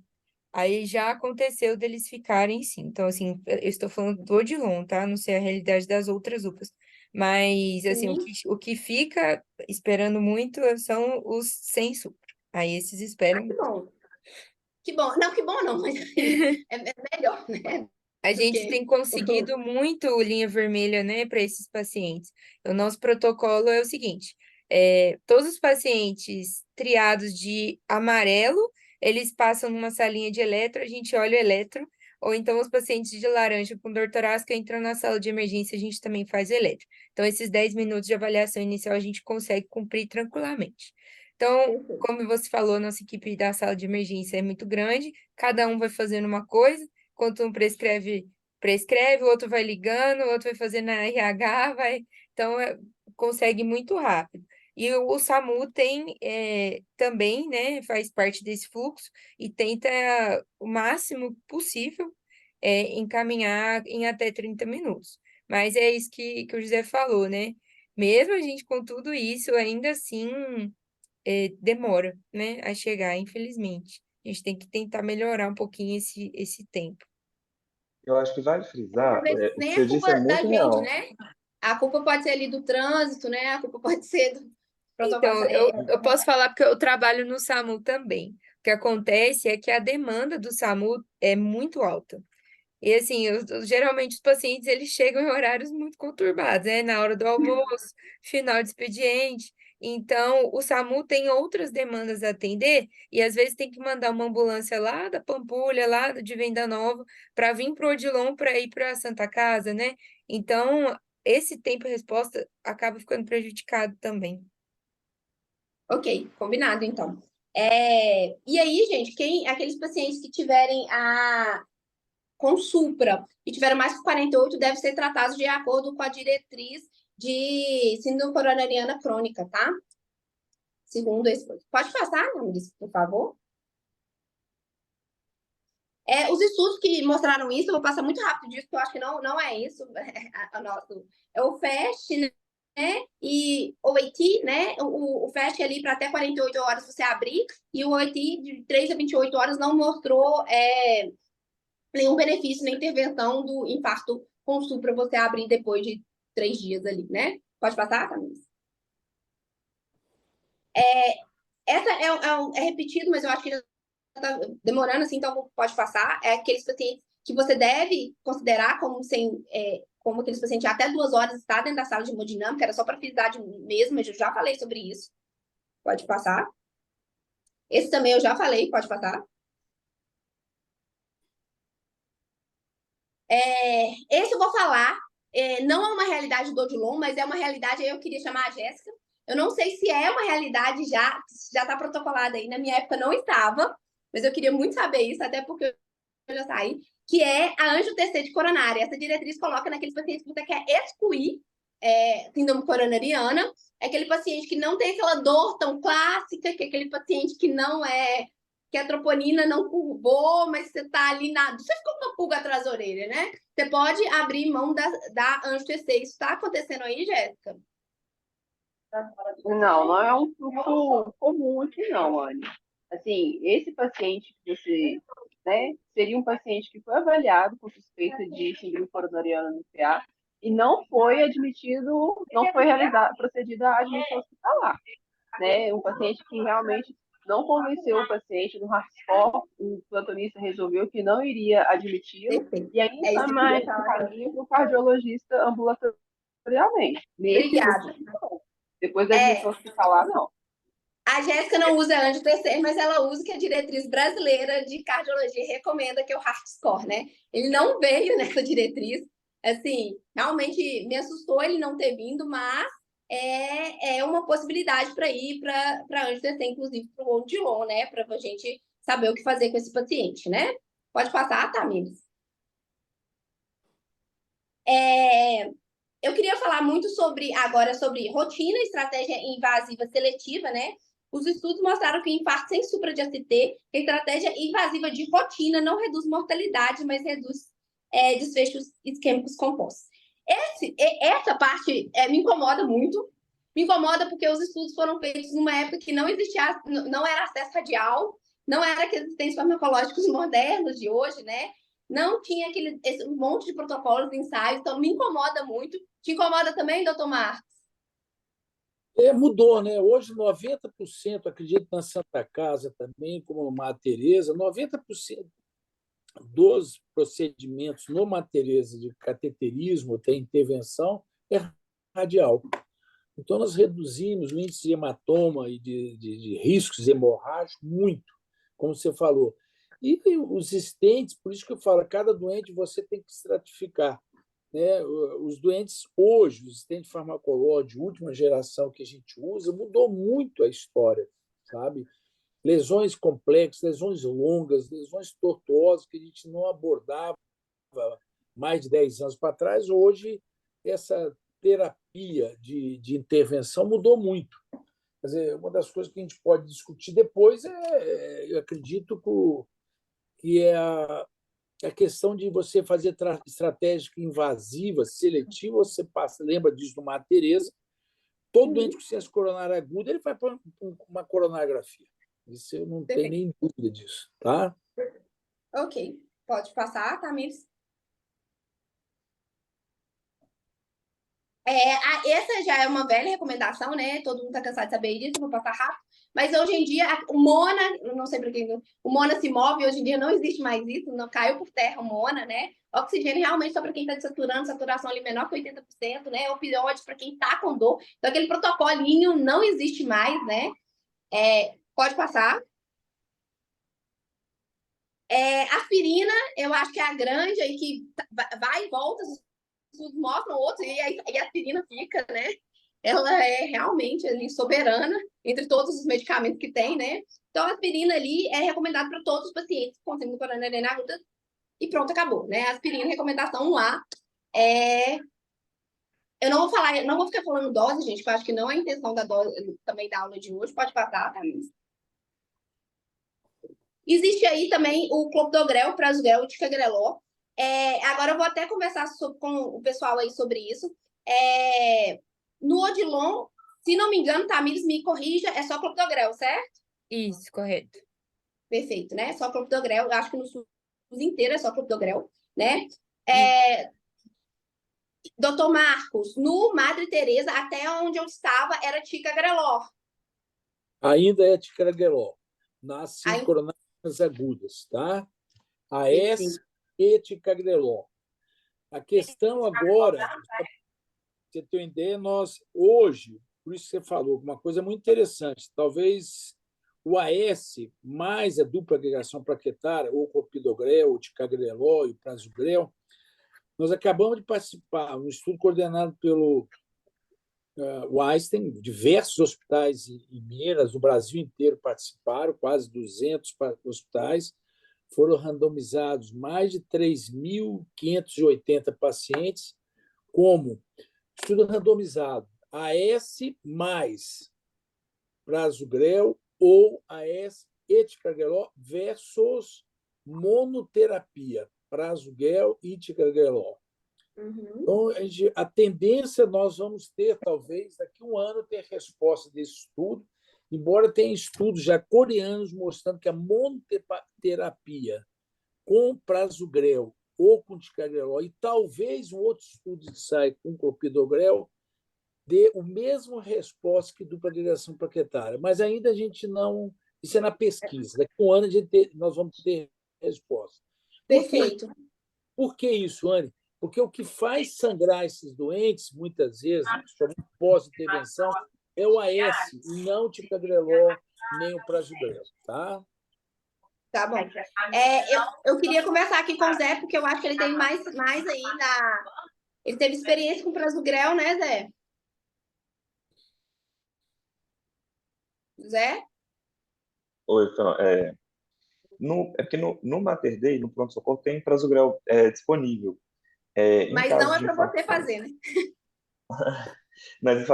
Aí já aconteceu deles ficarem, sim. Então, assim, eu estou falando do Odilon, tá? Não sei a realidade das outras UPAs. Mas, assim, Sim. o que fica esperando muito são os sem supra. Aí esses esperam. Que bom. Que bom. Não, que bom não, mas é melhor, né? A Do gente tem que... conseguido muito linha vermelha, né, para esses pacientes. O nosso protocolo é o seguinte: todos os pacientes triados de amarelo, eles passam numa salinha de eletro, a gente olha o eletro, ou então os pacientes de laranja com dor torácica entram na sala de emergência, a gente também faz eletro. Então, esses 10 minutos de avaliação inicial a gente consegue cumprir tranquilamente. Então, como você falou, nossa equipe da sala de emergência é muito grande, cada um vai fazendo uma coisa. Quando um prescreve, o outro vai ligando, o outro vai fazendo na RH, vai. Então, consegue muito rápido. E o SAMU tem também, né, faz parte desse fluxo e tenta o máximo possível encaminhar em até 30 minutos. Mas é isso que o José falou, né? mesmo a gente com tudo isso, ainda assim demora, né, a chegar, infelizmente. A gente tem que tentar melhorar um pouquinho esse tempo. Eu acho que vale frisar, Às vezes o que nem você é disse é culpa da muito gente, real. né? A culpa pode ser ali do trânsito, né? A culpa pode ser do protocolo. Então, eu posso falar porque eu trabalho no SAMU também. O que acontece é que a demanda do SAMU é muito alta. E assim, geralmente os pacientes eles chegam em horários muito conturbados, né? Na hora do almoço, final de expediente. Então, o SAMU tem outras demandas a atender e às vezes tem que mandar uma ambulância lá da Pampulha, lá de Venda Nova, para vir para o Odilon para ir para a Santa Casa, né? Então, esse tempo-resposta acaba ficando prejudicado também. Ok, combinado, então. E aí, gente, aqueles pacientes que tiverem com supra e tiveram mais que 48 devem ser tratados de acordo com a diretriz de síndrome coronariana crônica, tá? Segundo esse. Pode passar, Nunes, por favor? Os estudos que mostraram isso, eu vou passar muito rápido disso, porque eu acho que não é isso. É o FAST, né? E o OIT, né? O FAST ali para até 48 horas você abrir, e o OIT de 3 a 28 horas não mostrou nenhum benefício na intervenção do infarto com supra você abrir depois de 3 dias ali, né? Pode passar, Camila? Essa é repetido, mas eu acho que já está demorando, assim, então pode passar. É aqueles pacientes que você deve considerar como aqueles pacientes até 2 horas está dentro da sala de hemodinâmica, era só para felicidade mesmo, eu já falei sobre isso. Pode passar. Esse também eu já falei, pode passar. Esse eu vou falar, não é uma realidade do Odilon, mas é uma realidade, aí eu queria chamar a Jéssica. Eu não sei se é uma realidade já está protocolada aí, na minha época não estava, mas eu queria muito saber isso, até porque eu já saí, que é a angiotensina coronária. Essa diretriz coloca naqueles pacientes que você quer excluir síndrome coronariana, é aquele paciente que não tem aquela dor tão clássica, que é aquele paciente que não que a troponina não curvou, mas você tá ali você ficou com uma pulga atrás da orelha, né? Você pode abrir mão da angiotensina. Isso está acontecendo aí, Jéssica? Não é um fluxo comum aqui, não, Anne. Assim, esse paciente que você, né, seria um paciente que foi avaliado com suspeita de síndrome coronariana nuclear e não foi admitido, não foi procedida a admissão hospitalar, né? Um paciente que realmente não convenceu o paciente no hard-score, o plantonista resolveu que não iria admiti-lo Perfeito. e aí É isso que eu queria falar. encaminha para o cardiologista ambulatorialmente. Nesse Obrigada. paciente, não. Depois da admissão hospitalar, não. A Jéssica não usa angiotensina, mas ela usa o que a diretriz brasileira de cardiologia recomenda, que é o heart-score, né? Ele não veio nessa diretriz. Assim, realmente me assustou ele não ter vindo, mas é uma possibilidade para ir para angiotensina, inclusive para o Odilon, né? Para a gente saber o que fazer com esse paciente, né? Pode passar, Tamires. Eu queria falar muito agora sobre rotina, estratégia invasiva seletiva, né? Os estudos mostraram que o infarto sem supra de ACT, a estratégia invasiva de rotina não reduz mortalidade, mas reduz desfechos isquêmicos compostos. Essa parte me incomoda muito. Me incomoda porque os estudos foram feitos numa época que não existia, não era acesso radial, não era aqueles sistemas farmacológicos modernos de hoje, né? Não tinha esse monte de protocolos, ensaios, então me incomoda muito. Te incomoda também, doutor Marcos? Mudou, né? Hoje, 90%, acredito na Santa Casa também, como Mater Teresa, 90% dos procedimentos no Mater Teresa de cateterismo, tem intervenção, é radial. Então, nós reduzimos o índice de hematoma e de riscos hemorrágicos muito, como você falou. E os stents, por isso que eu falo, cada doente você tem que estratificar, né? Os doentes hoje, os stents farmacológicos de última geração que a gente usa, mudou muito a história, sabe? Lesões complexas, lesões longas, lesões tortuosas que a gente não abordava mais de 10 anos para trás, hoje essa terapia de intervenção mudou muito. Quer dizer, uma das coisas que a gente pode discutir depois eu acredito, que é a questão de você fazer estratégia invasiva, seletiva, você lembra disso do Mater Teresa, todo doente com ciência coronária aguda, ele vai para uma coronariografia. Isso eu não tenho nem dúvida disso, tá? Ok. Pode passar, Tamires? Essa já é uma velha recomendação, né? Todo mundo está cansado de saber disso, vou passar rápido. Mas hoje em dia, o Mona, não sei para quem, o Mona se move, hoje em dia não existe mais isso, não caiu por terra o Mona, né? Oxigênio realmente só para quem está desaturando, saturação ali menor que 80%, né? Opioides para quem está com dor. Então, aquele protocolinho não existe mais, né? Pode passar. Aspirina, eu acho que é a grande aí que vai e volta, os estudos mostram outros, e a aspirina fica, né? Ela é realmente ali soberana entre todos os medicamentos que tem, né? Então, a aspirina ali é recomendada para todos os pacientes com síndrome coronariana aguda e pronto, acabou, né? Aspirina, recomendação lá. Eu não vou falar, não vou ficar falando dose, gente, que eu acho que não é a intenção da dose também da aula de hoje. Pode passar, tá? Existe aí também o clopidogrel, prasugrel e ticagrelor. Agora eu vou até conversar com o pessoal aí sobre isso. No Odilon, se não me engano, Tamires me corrija, é só clopidogrel, certo? Isso, correto. Perfeito, né? Só clopidogrel. Eu acho que no SUS inteiro é só clopidogrel, né? Doutor Marcos, no Madre Teresa, até onde eu estava, era ticagrelor. Ainda é ticagrelor, nas Aí, coronarias agudas, tá? A S perfeito. e ticagrelor. A questão agora, pra você ter uma ideia, nós hoje, por isso que você falou, uma coisa muito interessante, talvez o AS mais a dupla agregação plaquetária, ou clopidogrel, o ticagrelor e o prasugrel, nós acabamos de participar de um estudo coordenado pelo o Einstein, diversos hospitais em Minas, no Brasil inteiro participaram, quase 200 hospitais, foram randomizados mais de 3.580 pacientes, como estudo randomizado AS mais prasugrel ou AS eticagrelor versus monoterapia, prasugrel e ticagrelor. Então, a tendência nós vamos ter, talvez, daqui a um ano, ter resposta desse estudo, embora tenha estudos já coreanos mostrando que a monoterapia com prasugrel ou com ticagrelor, e talvez um outro estudo que sai com clopidogrel, dê a mesma resposta que dupla agregação plaquetária. Mas ainda a gente não... Isso é na pesquisa. Daqui a um ano nós vamos ter resposta. Perfeito. Por que isso, Anne? Porque o que faz sangrar esses doentes, muitas vezes, principalmente pós-intervenção, é o AS, e não o ticagrelor, nem o prasugrel, tá? Tá bom. Eu queria conversar aqui com o Zé, porque eu acho que ele tem mais aí na... Ele teve experiência com prasugrel, né, Zé? Zé? Oi, porque no Mater Dei, no pronto-socorro, tem prasugrel disponível. Em Mas não caso é de para você infarto, fazer, né? mas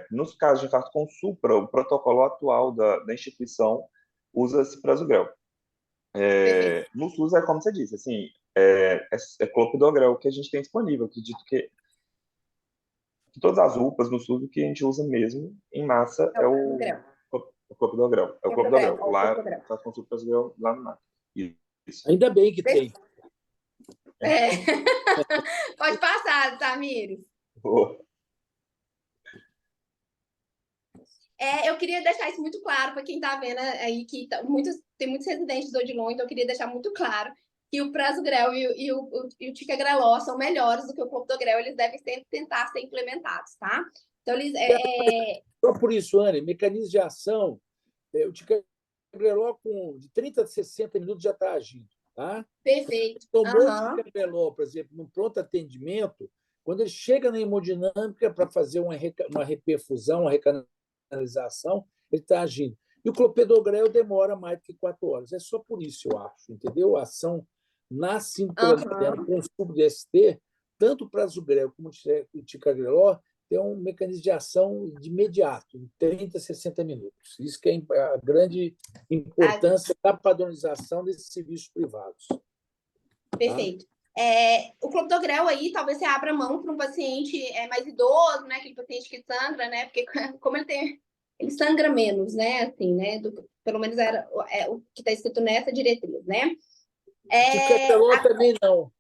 nos casos de infarto com supra, o protocolo atual da instituição usa-se prasugrel. Perfeito. No SUS é como você disse, assim, é clopidogrel que a gente tem disponível. Acredito que todas as UPAs no SUS, o que a gente usa mesmo em massa é o clopidogrel. É o clopidogrel. Lá faz consulta prasugrel lá no MAC. Isso. Ainda bem que tem. Pode passar, Tamires. Boa. Eu queria deixar isso muito claro para quem está vendo aí que tem muitos residentes do Odilon, então eu queria deixar muito claro que o prasugrel e o ticagrelor são melhores do que o clopidogrel, eles devem tentar ser implementados, tá? Então, Só por isso, Anne, mecanismo de ação, o ticagrelor de 30 a 60 minutos já está agindo, tá? Perfeito. Tomou o ticagrelor, por exemplo, no pronto atendimento, quando ele chega na hemodinâmica para fazer uma reperfusão, uma recanalização, ele está agindo. E o clopidogrel demora mais do que 4 horas. É só por isso, eu acho, entendeu? A ação na síndrome com sub de ST, tanto o prasugrel como o ticagrelor, tem um mecanismo de ação de imediato, em 30 a 60 minutos. Isso que é a grande importância da padronização desses serviços privados. Perfeito. O clopidogrel aí, talvez você abra mão para um paciente mais idoso, né? Aquele paciente que sangra, né? Porque como ele sangra menos, né? Assim, né? Pelo menos era o que está escrito nessa diretriz, né? Ticagrelol também não.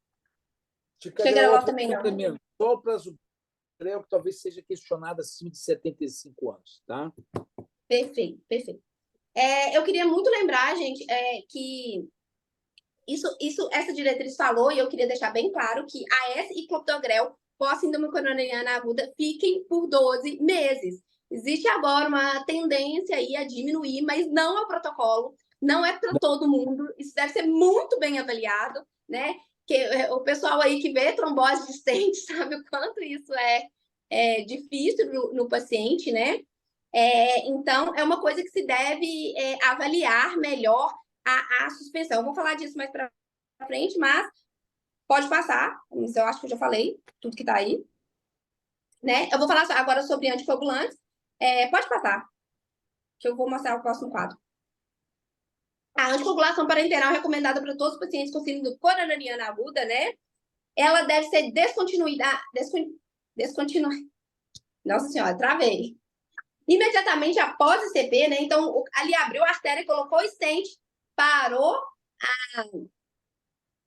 Ticagrelol também não. Menos. Só o prasugrel que talvez seja questionado acima de 75 anos, tá? Perfeito, perfeito. Eu queria muito lembrar, gente, que essa diretriz falou, e eu queria deixar bem claro que AS e clopidogrel pós-síndrome coronariana aguda fiquem por 12 meses. Existe agora uma tendência aí a diminuir, mas não é o protocolo, não é para todo mundo. Isso deve ser muito bem avaliado, né? Que o pessoal aí que vê trombose de stent sabe o quanto isso é difícil no paciente, né? Então, é uma coisa que se deve avaliar melhor a suspensão. Eu vou falar disso mais para frente, mas pode passar. Isso eu acho que eu já falei, tudo que está aí. Né? Eu vou falar agora sobre anticoagulantes. Pode passar, que eu vou mostrar o próximo quadro. A anticoagulação parenteral recomendada para todos os pacientes com síndrome coronariana aguda, né? Ela deve ser descontinuada. Nossa Senhora, travei. Imediatamente após o ICP, né? Então, ali abriu a artéria, colocou o stent, parou a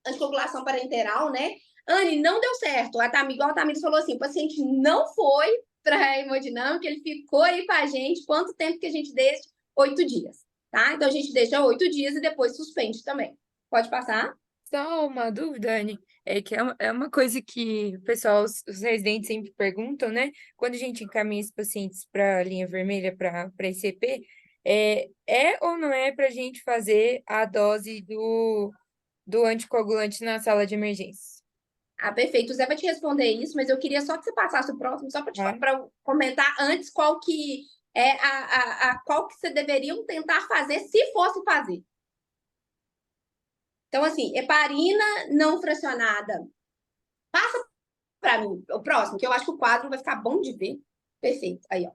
anticoagulação parenteral, né? Anne, não deu certo. Igual a Tamires falou assim, o paciente não foi para a hemodinâmica, ele ficou aí com a gente. Quanto tempo que a gente deixa? 8 dias, tá? Então, a gente deixa 8 dias e depois suspende também. Pode passar? Só uma dúvida, Anne, que é uma coisa que o pessoal, os residentes sempre perguntam, né? Quando a gente encaminha esses pacientes para a linha vermelha, para ICP, ou não é para a gente fazer a dose do anticoagulante na sala de emergência? Perfeito. O Zé vai te responder isso, mas eu queria só que você passasse o próximo, só para comentar antes qual que qual que você deveriam tentar fazer se fosse fazer. Então, assim, heparina não fracionada. Passa para mim o próximo, que eu acho que o quadro vai ficar bom de ver. Perfeito. Aí, ó.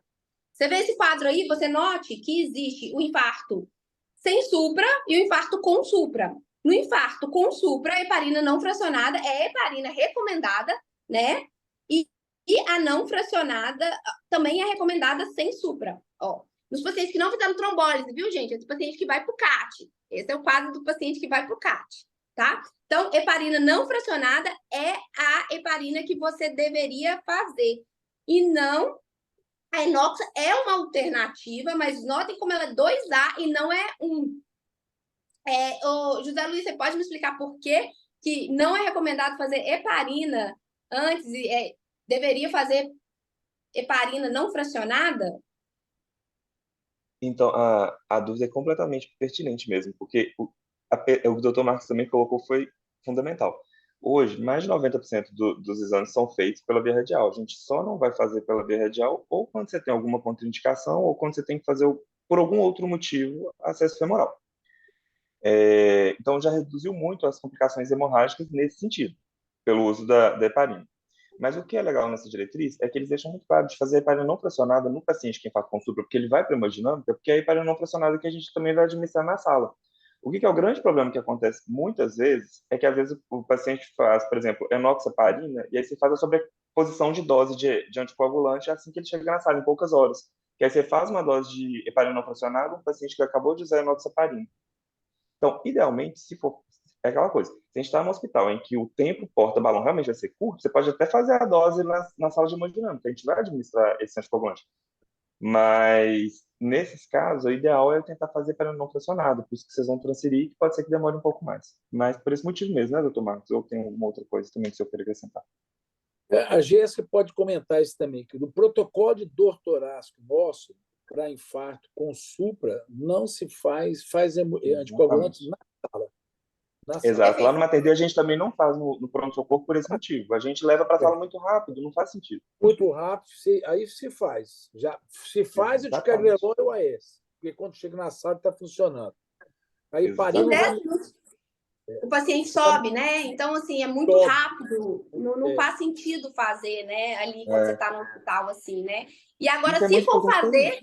Você vê esse quadro aí, você note que existe o infarto sem supra e o infarto com supra. No infarto com supra, a heparina não fracionada é a heparina recomendada, né? E a não fracionada também é recomendada sem supra. Ó, nos pacientes que não fizeram trombólise, viu, gente? Esse paciente que vai para o CAT. Esse é o quadro do paciente que vai para o CAT, tá? Então, heparina não fracionada é a heparina que você deveria fazer. E não, a inox é uma alternativa, mas notem como ela é 2A e não é 1. José Luiz, você pode me explicar por que não é recomendado fazer heparina antes e deveria fazer heparina não fracionada? Então, a dúvida é completamente pertinente mesmo, porque o Dr. Marcos também colocou foi fundamental. Hoje, mais de 90% dos exames são feitos pela via radial. A gente só não vai fazer pela via radial ou quando você tem alguma contraindicação ou quando você tem que fazer, por algum outro motivo, acesso femoral. Então, já reduziu muito as complicações hemorrágicas nesse sentido, pelo uso da heparina. Mas o que é legal nessa diretriz é que eles deixam muito claro de fazer a heparina não fracionada no paciente que infarto com supra, porque ele vai para a hemodinâmica, porque é a heparina não fracionada que a gente também vai administrar na sala. O que é o grande problema que acontece muitas vezes é que às vezes o paciente faz, por exemplo, enoxaparina, e aí você faz a sobreposição de dose de anticoagulante assim que ele chega na sala, em poucas horas. Que aí você faz uma dose de heparina não fracionada, um paciente que acabou de usar enoxaparina. Então, idealmente, se for. É aquela coisa. Se a gente está no hospital em que o tempo porta-balão realmente vai ser curto, você pode até fazer a dose na sala de hemodinâmica. A gente vai administrar esse anticoagulante. Mas, nesses casos, o ideal é tentar fazer para não fracionado. Por isso que vocês vão transferir, que pode ser que demore um pouco mais. Mas por esse motivo mesmo, né, doutor Marcos? Ou tem alguma outra coisa também que o senhor queira acrescentar? A Jéssica pode comentar isso também, que no protocolo de dor torácica nosso, para infarto com supra, não se faz anticoagulante na sala. Exato. Lá no Mater Dei a gente também não faz no pronto-socorro por esse motivo. A gente leva para a sala muito rápido, não faz sentido. Muito rápido, aí se faz. Já se faz o ticagrelol e o AS, porque quando chega na sala está funcionando. Aí heparina o paciente sobe, né? Então, assim, é muito rápido. Não faz sentido fazer, né? Ali quando você está no hospital, assim, né? E agora, se for fazer...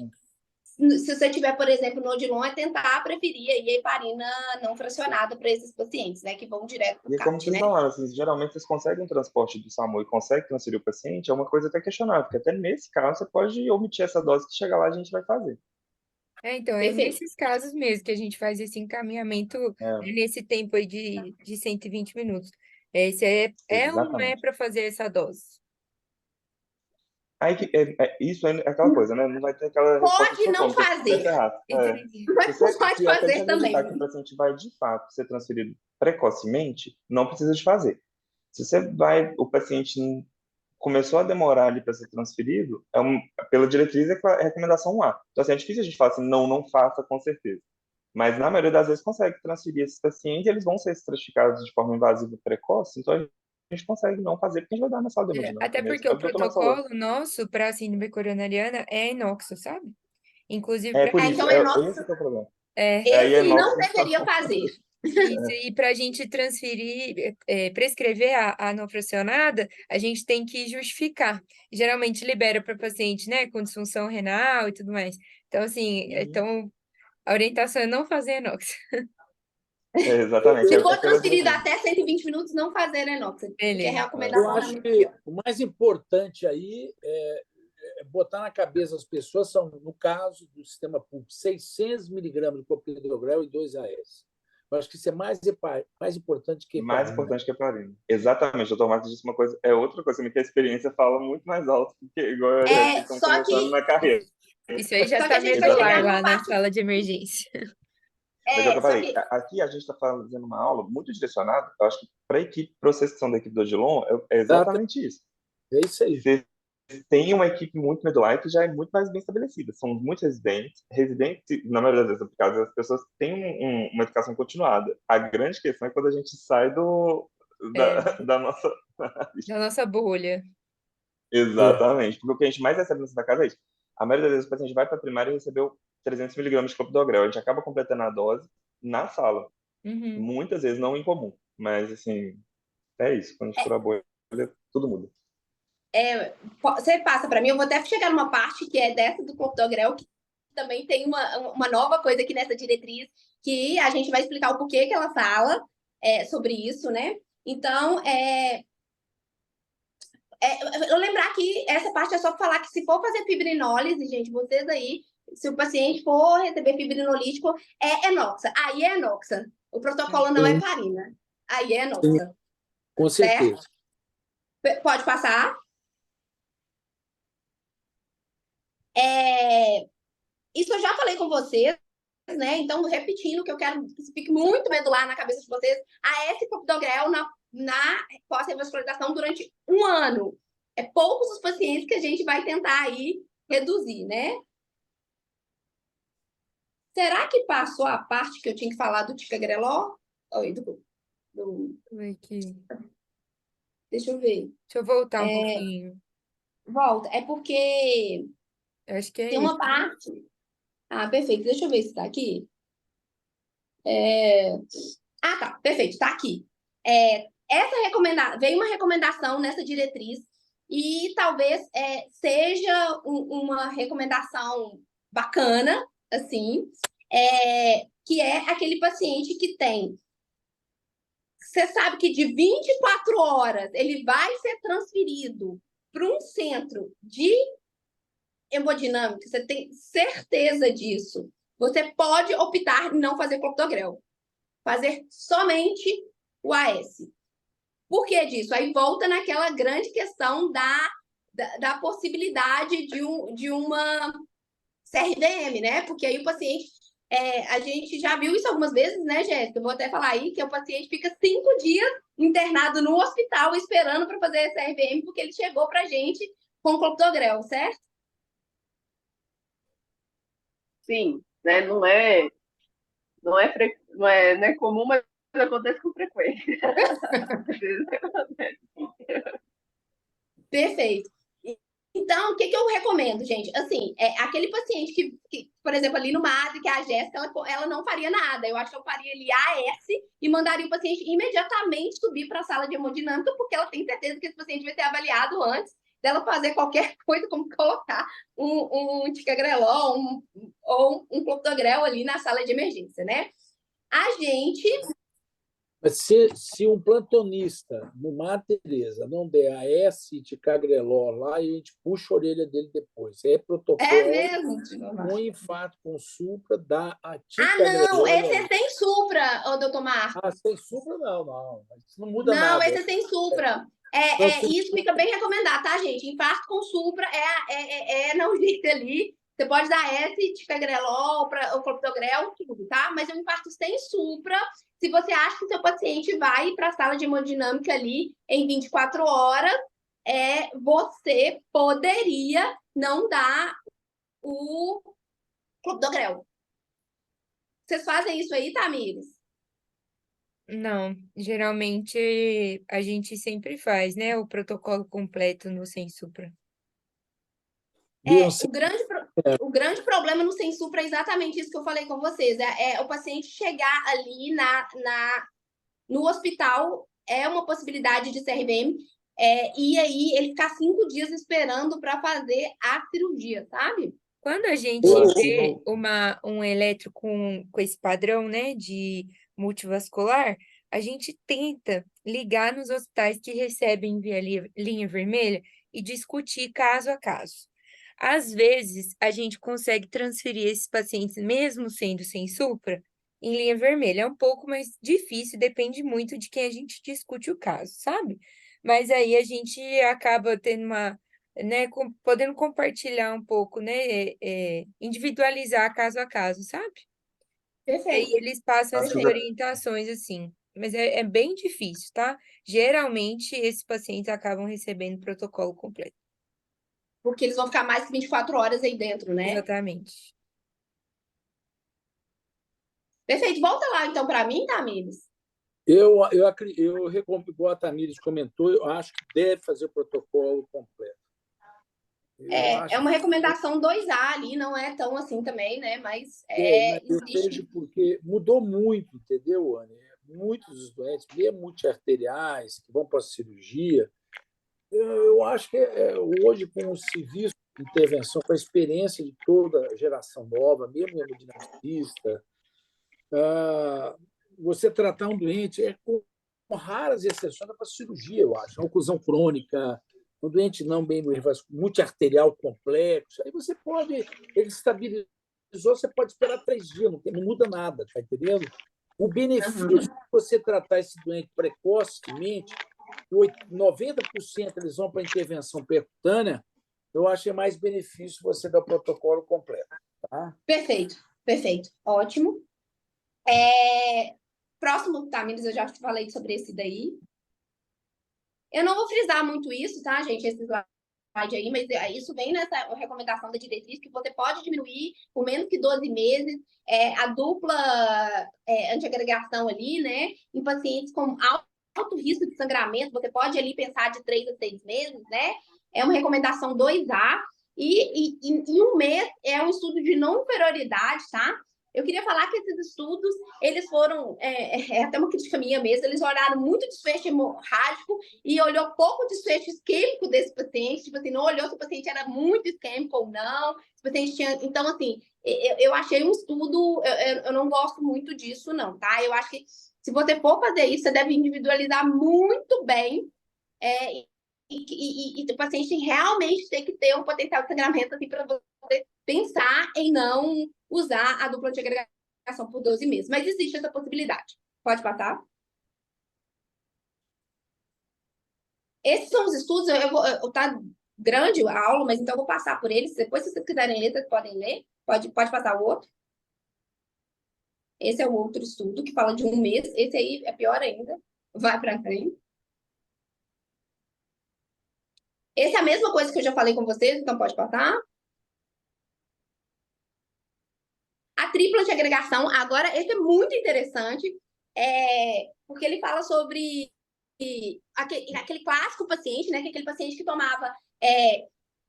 Se você tiver, por exemplo, no Odilon, é tentar preferir aí a heparina não fracionada para esses pacientes, né, que vão direto para E o é como CAT, vocês né? falaram, assim, geralmente vocês conseguem transporte do SAMU e conseguem transferir o paciente, é uma coisa até questionável, porque até nesse caso você pode omitir essa dose que chega lá a gente vai fazer. Então, é Perfeito. nesses casos mesmo que a gente faz esse encaminhamento, É, né, nesse tempo aí de 120 minutos. Esse é ou não é exatamente. para fazer essa dose? Aí isso é aquela coisa, né? Não vai ter aquela resposta de Pode não sotoma, porque se fazer, você errar, Entendi. mas pode se até fazer diagnosticar que o também. paciente vai de fato ser transferido precocemente, não precisa de fazer. Se você vai, o paciente começou a demorar ali para ser transferido, pela diretriz é recomendação A. Então, assim, é difícil a gente falar assim, não, não faça com certeza. Mas, na maioria das vezes, consegue transferir esses pacientes e eles vão ser estratificados de forma invasiva precoce, então a gente consegue não fazer, porque a gente vai dar na sala de hemodinâmica Até mesmo. porque É o o que o doutor Marcos falou. protocolo nosso para síndrome coronariana é inoxo, sabe? Inclusive, É por isso, Então, é nosso. esse que é o problema. Aí é Esse não nosso. deveria fazer. isso, e para a gente transferir, prescrever a não fracionada, a gente tem que justificar. Geralmente libera para paciente, né, com disfunção renal e tudo mais. Então, assim, a orientação é não fazer enox. Exatamente, Se é for pela transferido diretriz. até 120 minutos, não fazer enox, porque a Beleza. Eu recomendação acho realmente é que pior. o mais importante aí é botar na cabeça das pessoas, são, no caso do sistema público, 600 miligramas de clopidogrel e 2 AS. Eu acho que isso é mais importante que Mais heparina. importante que a heparina. Exatamente, o doutor Marcos disse uma coisa, é outra coisa, que a experiência fala muito mais alto do que igual a gente que estão Só começando que, na carreira. Isso aí já só que está a gente vai medular chegar Exatamente. numa lá na parte. sala de emergência. Mas é o que eu Só falei, que aqui a gente está fazendo uma aula muito direcionada, eu acho que para a equipe, para vocês que são da equipe do Odilon, é Exato, exatamente isso. é isso aí. Vocês têm uma equipe muito medular que já é muito mais bem estabelecida. São muitos residentes, na maioria das vezes, aplicados, as pessoas têm uma educação continuada. A grande questão é quando a gente sai É, da nossa. da nossa bolha. É. Exatamente, porque o que a gente mais recebe nessa casa é isso. A maioria das vezes o paciente vai para a primária e recebeu 300 miligramas de clopidogrel. A gente acaba completando a dose na sala. Uhum. Muitas vezes não incomum, mas assim, é isso. Quando a gente fura a bolha, tudo muda. você passa para mim, eu vou até chegar numa parte que é dessa do clopidogrel, que também tem uma nova coisa aqui nessa diretriz, que a gente vai explicar o porquê que ela fala sobre isso, né? Então, eu lembrar que essa parte é só para falar que se for fazer fibrinólise, gente, vocês aí, se o paciente for receber fibrinolítico, é enoxa. Aí é enoxa. O protocolo não é Sim, heparina. Aí é sim, enoxa, com certo? certeza. Pode passar. É, Isso eu já falei com vocês, né? Então, repetindo, que eu quero que isso fique muito medular na cabeça de vocês, a S-clopidogrel na pós-revascularização durante um ano. É poucos os pacientes que a gente vai tentar aí reduzir, né? Será que passou a parte que eu tinha que falar do ticagrelor? Oi, Deixa eu ver aqui. deixa eu ver. Deixa eu voltar um pouquinho. Volta. É porque Eu acho que é tem isso. uma parte. Ah, perfeito. Deixa eu ver se está aqui. Ah, tá. Perfeito. Está aqui. Veio uma recomendação nessa diretriz e talvez seja uma recomendação bacana, assim, que é aquele paciente que tem. Você sabe que de 24 horas ele vai ser transferido para um centro de hemodinâmica, você tem certeza disso. Você pode optar em não fazer clopidogrel, fazer somente o AS. Por que disso? Aí volta naquela grande questão da possibilidade de uma CRVM, né? Porque aí o paciente, a gente já viu isso algumas vezes, né, Jéssica? Eu vou até falar aí que o paciente fica 5 dias internado no hospital esperando para fazer a CRVM, porque ele chegou para a gente com clopidogrel, certo? Sim, né? Não é comum, mas acontece com frequência. Perfeito. Então, o que eu recomendo, gente? Assim, aquele paciente que, por exemplo, ali no MAD, que é a Jéssica, ela não faria nada. Eu acho que eu faria ali AS e mandaria o paciente imediatamente subir para a sala de hemodinâmica, porque ela tem certeza que esse paciente vai ser avaliado antes dela fazer qualquer coisa, como colocar um ticagrelol ou um clopidogrel ali na sala de emergência, né? A gente Mas se um plantonista no Mar Teresa não der a S-ticagrelor lá, a gente puxa a orelha dele depois. É é protocolo, mesmo, um infarto com supra, dá a não, ticagrelor. esse é sem supra, ô, doutor Marcos. Ah, sem supra não, não. Isso não muda Não, nada. esse é sem supra. Então, se Isso fica bem recomendado, tá, gente? Infarto com supra é na urgência ali. Você pode dar S, ticagrelol, o clopidogrel, tudo, tá? Mas é um infarto sem supra. Se você acha que o seu paciente vai para a sala de hemodinâmica ali em 24 horas, você poderia não dar o clopidogrel. Vocês fazem isso aí, Tamires? Não, geralmente a gente sempre faz, né? O protocolo completo no Sem Supra. Beyoncé, O grande problema no Sem Supra é exatamente isso que eu falei com vocês. O paciente chegar ali no hospital é uma possibilidade de CRBM, e aí ele ficar 5 dias esperando para fazer a cirurgia, sabe? Quando a gente vê um eletro com esse padrão, né, de multivascular, a gente tenta ligar nos hospitais que recebem via linha vermelha e discutir caso a caso. Às vezes, a gente consegue transferir esses pacientes, mesmo sendo sem supra, em linha vermelha. É um pouco mais difícil, depende muito de quem a gente discute o caso, sabe? Mas aí a gente acaba tendo né, podendo compartilhar um pouco, né, individualizar caso a caso, sabe? E aí Perfeito. eles passam essas Perfeito. orientações assim, mas é bem difícil, tá? Geralmente esses pacientes acabam recebendo protocolo completo. Porque eles vão ficar mais que 24 horas aí dentro, né? Exatamente. Perfeito. Volta lá, então, para mim, Tamires. eu recomendo, igual a Tamires comentou, eu acho que deve fazer o protocolo completo. É uma recomendação 2A ali, não é tão assim também, né? Mas Mas eu existe. vejo porque mudou muito, entendeu, Anne? Muitos dos doentes, mesmo multiarteriais, que vão para a cirurgia, eu acho que hoje, com o serviço de intervenção, com a experiência de toda a geração nova, mesmo hemodinamicista, você tratar um doente com raras exceções para cirurgia, eu acho. Uma oclusão crônica, um doente não bem multiarterial complexo, aí você pode, ele estabilizou, você pode esperar 3 dias, não muda nada, tá entendendo? O benefício de você tratar esse doente precocemente, 90% eles vão para a intervenção percutânea, eu acho que é mais benefício você dar o protocolo completo. Tá? Perfeito, perfeito. Ótimo. Próximo, Tamires, eu já falei sobre esse daí. Eu não vou frisar muito isso, tá, gente? Esse slide aí, mas isso vem nessa recomendação da diretriz, que você pode diminuir por menos que 12 meses a dupla antiagregação ali, né? Em pacientes com alto risco de sangramento, você pode ali pensar de 3 a 6 meses, né? É uma recomendação 2A, e em um mês é um estudo de não inferioridade, tá? Eu queria falar que esses estudos, eles foram, até uma crítica minha mesmo, eles olharam muito desfecho hemorrágico e olhou pouco desfecho isquêmico desse paciente, tipo assim, não olhou se o paciente era muito isquêmico ou não, se o paciente tinha... Então, assim, eu achei um estudo, eu não gosto muito disso, não, tá? Eu acho que se você for fazer isso, você deve individualizar muito bem e o paciente realmente tem que ter um potencial de sangramento assim, para você pensar em não usar a dupla de agregação por 12 meses. Mas existe essa possibilidade. Pode passar? Esses são os estudos, tá grande a aula, mas então eu vou passar por eles. Depois, se vocês quiserem ler, vocês podem ler. Pode passar o outro. Esse é o outro estudo que fala de um mês. Esse aí é pior ainda. Vai para frente. Essa é a mesma coisa que eu já falei com vocês, então pode passar. A tripla de agregação, agora, esse é muito interessante, porque ele fala sobre aquele clássico paciente, né? Que é aquele paciente que tomava,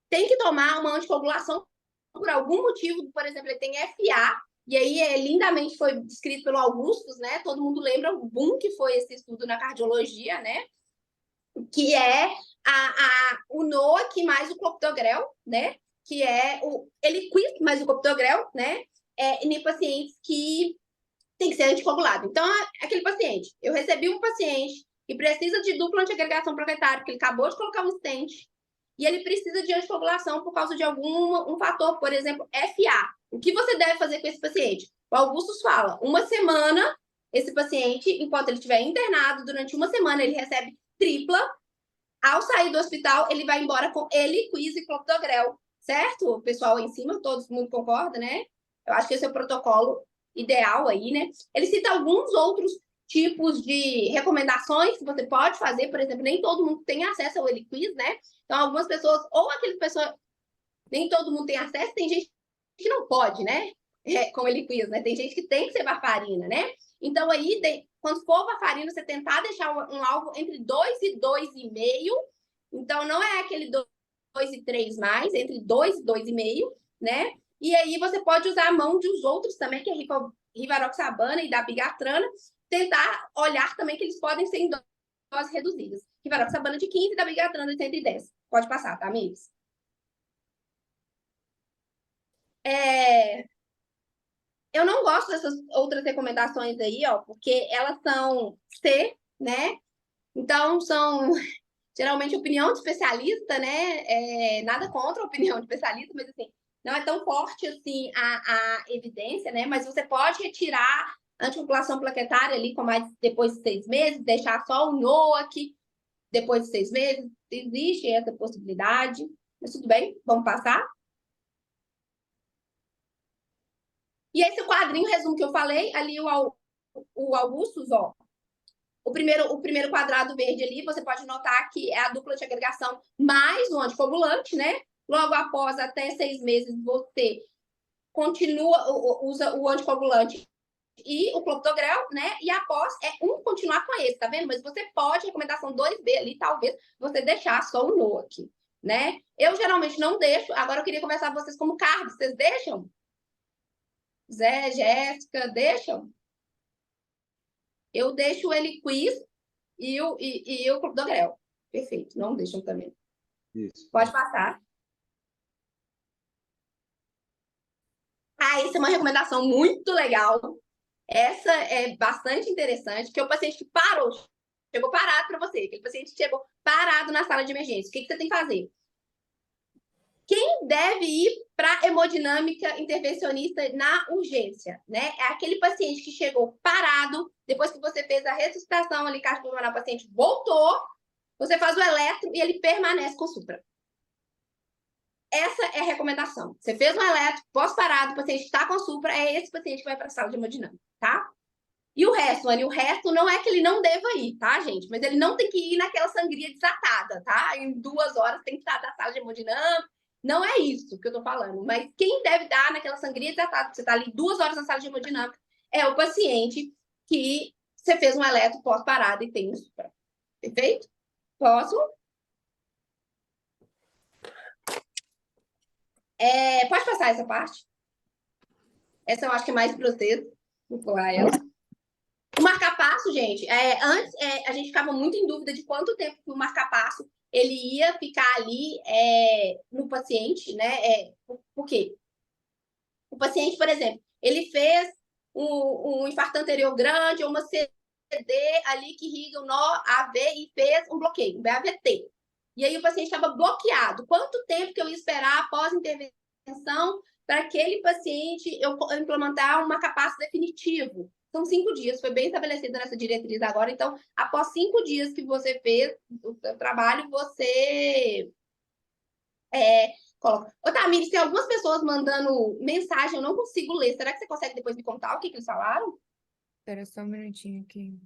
tem que tomar uma anticoagulação por algum motivo, por exemplo, ele tem FA, e aí lindamente foi descrito pelo Augustus, né? Todo mundo lembra o boom que foi esse estudo na cardiologia, né? Que é o NOAC mais o clopidogrel, né? que é o Eliquis, mas o clopidogrel, né? Em pacientes que tem que ser anticoagulado. Então, aquele paciente, eu recebi um paciente que precisa de dupla antiagregação plaquetária, porque ele acabou de colocar um stent, e ele precisa de anticoagulação por causa de algum fator, por exemplo, FA. O que você deve fazer com esse paciente? O Augustus fala, uma semana, esse paciente, enquanto ele estiver internado, durante uma semana, ele recebe tripla. Ao sair do hospital, ele vai embora com Eliquis e clopidogrel, certo? O pessoal aí em cima, todo mundo concorda, né? Eu acho que esse é o protocolo ideal aí, né? Ele cita alguns outros tipos de recomendações que você pode fazer, por exemplo, nem todo mundo tem acesso ao Eliquis, né? Então, algumas pessoas, ou aquelas pessoas, nem todo mundo tem acesso, tem gente que não pode, né? Com Eliquis, né? Tem gente que tem que ser varfarina, né? Então, aí, quando for varfarina, você tentar deixar um alvo entre 2 e 2,5. Então, não é aquele 2 e 3 mais, entre 2 e 2,5, né? E aí, você pode usar a mão dos outros também, que é rivaroxabana e dabigatrana, tentar olhar também que eles podem ser em doses reduzidas. Rivaroxabana de 15 e dabigatrana de 110. Pode passar, tá, amigos? Eu não gosto dessas outras recomendações aí, ó, porque elas são C, né? Então, são geralmente opinião de especialista, né? Nada contra a opinião de especialista, mas assim, não é tão forte assim a evidência, né? Mas você pode retirar a anticoagulação plaquetária ali com mais depois de 6 meses, deixar só o NOAC depois de 6 meses. Existe essa possibilidade. Mas tudo bem, vamos passar. E esse quadrinho, resumo que eu falei, ali o Augustus, ó, o primeiro quadrado verde ali, você pode notar que é a dupla de agregação mais o anticoagulante, né? Logo após, até 6 meses, você usa o anticoagulante e o clopidogrel, né? E após, continuar com esse, tá vendo? Mas você pode, recomendação 2B ali, talvez, você deixar só o NOAC, né? Eu geralmente não deixo, agora eu queria conversar com vocês como cards, vocês deixam? Zé, Jéssica, deixam? Eu deixo o Eliquis e o clopidogrel. Perfeito, não deixam também. Isso. Pode passar. Isso é uma recomendação muito legal. Essa é bastante interessante, que é o paciente que parou, chegou parado para você. Aquele paciente chegou parado na sala de emergência. O que você tem que fazer? Quem deve ir para hemodinâmica intervencionista na urgência, né? É aquele paciente que chegou parado, depois que você fez a ressuscitação ali, cardiopulmonar, o paciente voltou, você faz o eletro e ele permanece com supra. Essa é a recomendação. Você fez um eletro, pós-parado, o paciente está com supra, é esse paciente que vai para a sala de hemodinâmica, tá? E o resto, Anny, o resto não é que ele não deva ir, tá, gente? Mas ele não tem que ir naquela sangria desatada, tá? Em 2 horas tem que estar na sala de hemodinâmica. Não é isso que eu tô falando. Mas quem deve dar naquela sangria desatada, você tá ali 2 horas na sala de hemodinâmica, é o paciente que você fez um eletro pós-parada e tem um supra. Perfeito? Posso? Pode passar essa parte? Essa eu acho que é mais para vocês. Vou pular ela. O marca-passo, gente, antes a gente ficava muito em dúvida de quanto tempo que o marca-passo ele ia ficar ali no paciente, né? Por quê? O paciente, por exemplo, ele fez um infarto anterior grande ou uma CD ali que irriga o nó AV e fez um bloqueio, um BAVT. E aí o paciente estava bloqueado. Quanto tempo que eu ia esperar após a intervenção para aquele paciente eu implementar um marca-passo definitivo? São 5 dias, foi bem estabelecida nessa diretriz agora. Então, após 5 dias que você fez o seu trabalho, você coloca. Ô, Tamires, tem algumas pessoas mandando mensagem, eu não consigo ler. Será que você consegue depois me contar o que eles falaram? Espera só um minutinho aqui.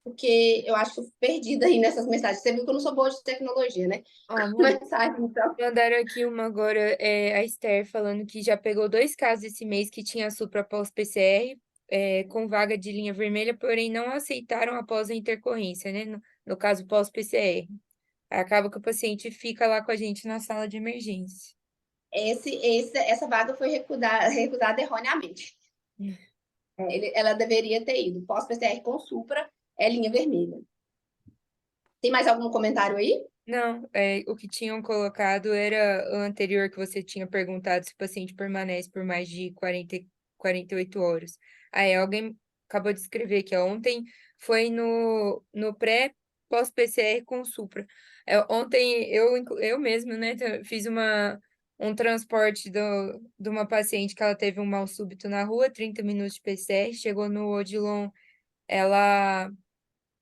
Porque eu acho que eu fui perdida aí nessas mensagens. Você viu que eu não sou boa de tecnologia, né? Ó, Mensagem, então. mandaram aqui uma agora, a Esther falando que já pegou 2 casos esse mês que tinha supra pós-PCR, com vaga de linha vermelha, porém não aceitaram após a intercorrência, né? No caso pós-PCR. Acaba que o paciente fica lá com a gente na sala de emergência. Essa vaga foi recusada erroneamente. Ela deveria ter ido. Pós-PCR com supra é linha vermelha. Tem mais algum comentário aí? Não, o que tinham colocado era o anterior que você tinha perguntado se o paciente permanece por mais de 48 horas. Aí alguém acabou de escrever que ontem foi no pós-PCR com Supra. Ontem eu mesma, né, fiz um transporte de uma paciente que ela teve um mal súbito na rua, 30 minutos de PCR, chegou no Odilon, ela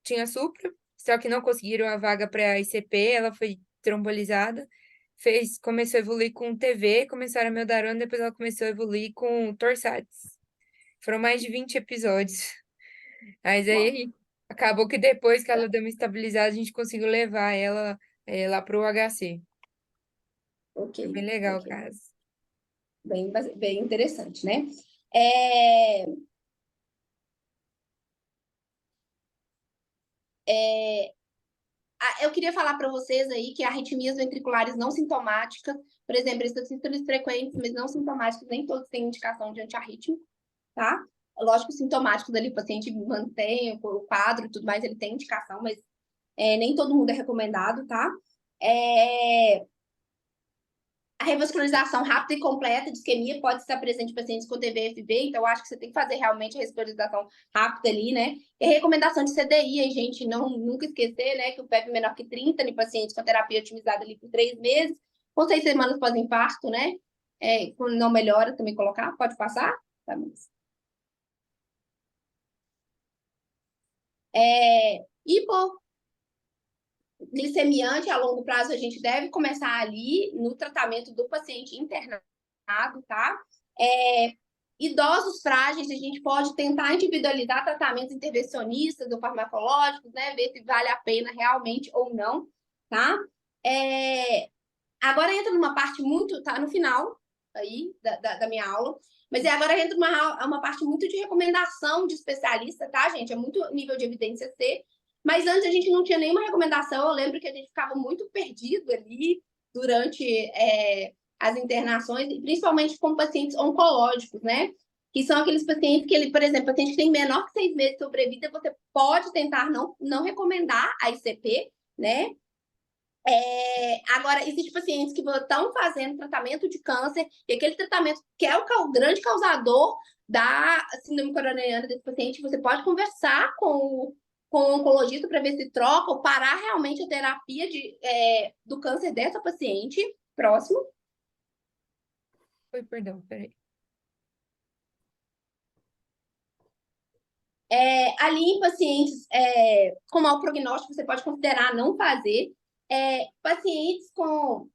tinha Supra, só que não conseguiram a vaga para ICP, ela foi trombolizada, começou a evoluir com TV, começaram a meldarona, depois ela começou a evoluir com Torsades. Foram mais de 20 episódios. Mas aí acabou que depois que ela deu uma estabilizada, a gente conseguiu levar ela lá para o HC. Ok, Foi bem legal o ok. caso. Bem interessante, né? É, eu queria falar para vocês aí que arritmias ventriculares não sintomáticas, por exemplo, essas síndromes frequentes, mas não sintomáticas, nem todos têm indicação de antiarrítmico, tá? Lógico, sintomáticos ali, o paciente mantém o quadro e tudo mais, ele tem indicação, mas nem todo mundo é recomendado, tá? A revascularização rápida e completa de isquemia pode estar presente em pacientes com TVFB, então eu acho que você tem que fazer realmente a revascularização rápida ali, né? E a recomendação de CDI, a gente nunca esquecer, né, que o PEP menor que 30 em pacientes com terapia otimizada ali por 3 meses, com 6 semanas pós-infarto, né? Quando não melhora, também colocar, pode passar? Tá, hipoglicemiante a longo prazo, a gente deve começar ali no tratamento do paciente internado, tá? Idosos frágeis, a gente pode tentar individualizar tratamentos intervencionistas ou farmacológicos, né? Ver se vale a pena realmente ou não, tá? Agora entra numa parte muito, tá no final aí da minha aula, mas agora entra uma parte muito de recomendação de especialista, tá, gente? É muito nível de evidência C, mas antes a gente não tinha nenhuma recomendação, eu lembro que a gente ficava muito perdido ali durante as internações, principalmente com pacientes oncológicos, né? Que são aqueles pacientes que, por exemplo, paciente que tem menor que 6 meses de sobrevida, você pode tentar não recomendar a ICP, né? Agora, existem pacientes que estão fazendo tratamento de câncer, e aquele tratamento que é o grande causador da síndrome coronariana desse paciente, você pode conversar com o oncologista para ver se troca ou parar realmente a terapia do câncer dessa paciente. Próximo. Oi, perdão, peraí. Ali em pacientes com mau prognóstico, você pode considerar não fazer. Pacientes com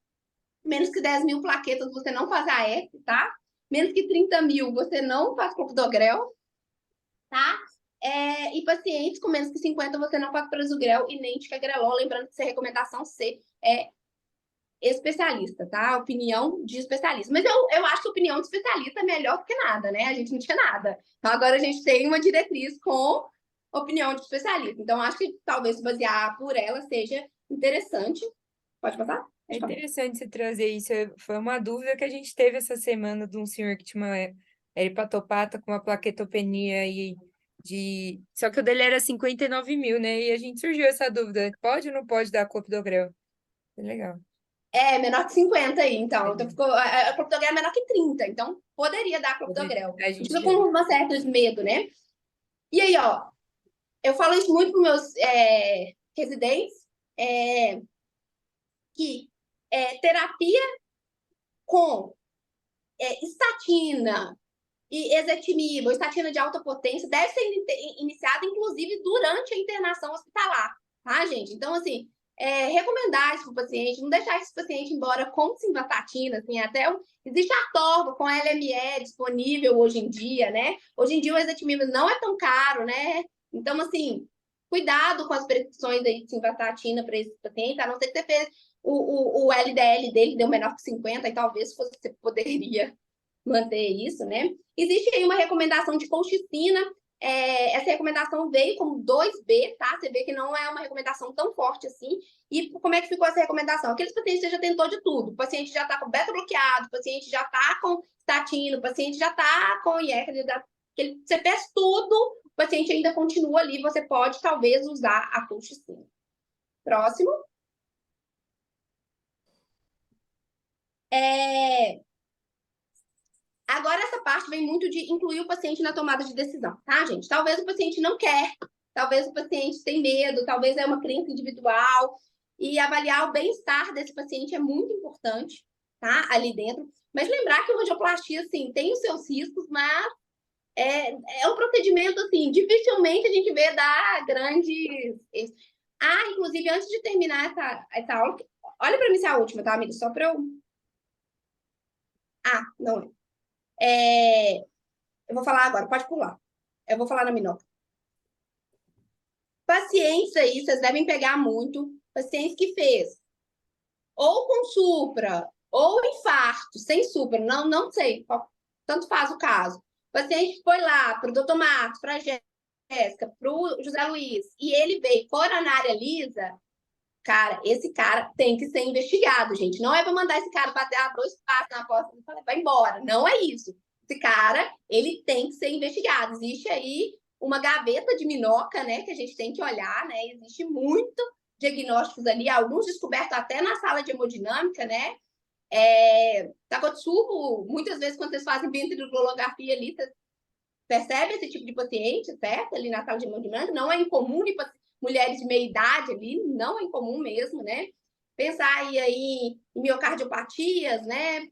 menos que 10 mil plaquetas, você não faz AF, tá? Menos que 30 mil, você não faz clopidogrel, tá? E pacientes com menos que 50, você não faz prasugrel e nem ticagrelol, lembrando que isso é recomendação C, especialista, tá? Opinião de especialista. Mas eu acho que a opinião de especialista é melhor do que nada, né? A gente não tinha nada. Então, agora a gente tem uma diretriz com opinião de especialista. Então, acho que talvez se basear por ela seja interessante. Pode passar? É interessante você trazer isso. Foi uma dúvida que a gente teve essa semana de um senhor que tinha uma hepatopata com uma plaquetopenia Só que o dele era 59 mil, né? E a gente surgiu essa dúvida. Pode ou não pode dar clopidogrel? É legal. Menor que 50 aí, então. Então ficou, a clopidogrel é menor que 30, então poderia dar clopidogrel. A gente Fica com uma certa medo, né? E aí, ó, eu falo isso muito para meus residentes, que terapia com estatina e ezetimibe, ou estatina de alta potência, deve ser iniciada, inclusive, durante a internação hospitalar, tá, gente? Então, assim, recomendar isso para o paciente, não deixar esse paciente embora com simvastatina, assim, existe a torva com a LME disponível hoje em dia, né? Hoje em dia o ezetimibe não é tão caro, né? Então, assim, cuidado com as prescrições aí de simvastatina para esse paciente, a não ser que você fez o LDL dele deu menor que 50, e talvez você poderia manter isso, né? Existe aí uma recomendação de colchicina. Essa recomendação veio como 2B, tá? Você vê que não é uma recomendação tão forte assim. E como é que ficou essa recomendação? Aqueles pacientes que você já tentou de tudo. O paciente já está com beta bloqueado, o paciente já está com estatina, o paciente já está com IECA, você fez tudo, o paciente ainda continua ali, você pode talvez usar a colchicina. Próximo. Agora, essa parte vem muito de incluir o paciente na tomada de decisão, tá, gente? Talvez o paciente não quer, talvez o paciente tem medo, talvez é uma crença individual, e avaliar o bem-estar desse paciente é muito importante, tá? Ali dentro. Mas lembrar que a radioplastia, assim, tem os seus riscos, mas é um procedimento, assim, dificilmente a gente vê dar grandes... inclusive, antes de terminar essa aula, olha para mim se é a última, tá, amiga? Só para eu... não é. Eu vou falar agora, pode pular. Eu vou falar na minota. Pacientes aí, vocês devem pegar muito, pacientes que fez ou com supra, ou infarto, sem supra, não sei, tanto faz o caso. O paciente foi lá para o doutor Marcos, para a Jéssica, para o José Luiz, e ele veio coronária lisa, cara, esse cara tem que ser investigado, gente. Não é para mandar esse cara bater 2 passos na porta e vai embora. Não é isso. Esse cara, ele tem que ser investigado. Existe aí uma gaveta de minhoca, né, que a gente tem que olhar, né? Existe muito diagnósticos ali, alguns descobertos até na sala de hemodinâmica, né? Takotsubo, muitas vezes, quando vocês fazem ventriculografia ali, vocês percebem esse tipo de paciente, certo? Ali na sala de hemodinâmica, não é incomum de mulheres de meia idade ali, não é incomum mesmo, né? Pensar aí em miocardiopatias, né?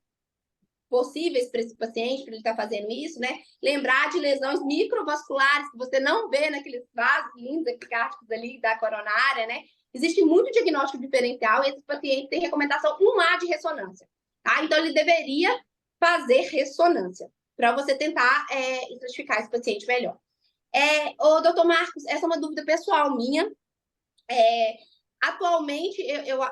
Possíveis para esse paciente, para ele estar fazendo isso, né? Lembrar de lesões microvasculares que você não vê naqueles vasos lindos epicárticos ali da coronária, né? Existe muito diagnóstico diferencial e esse paciente tem recomendação 1A de ressonância, tá? Então, ele deveria fazer ressonância para você tentar estratificar esse paciente melhor. Ô, doutor Marcos, essa é uma dúvida pessoal minha. Atualmente,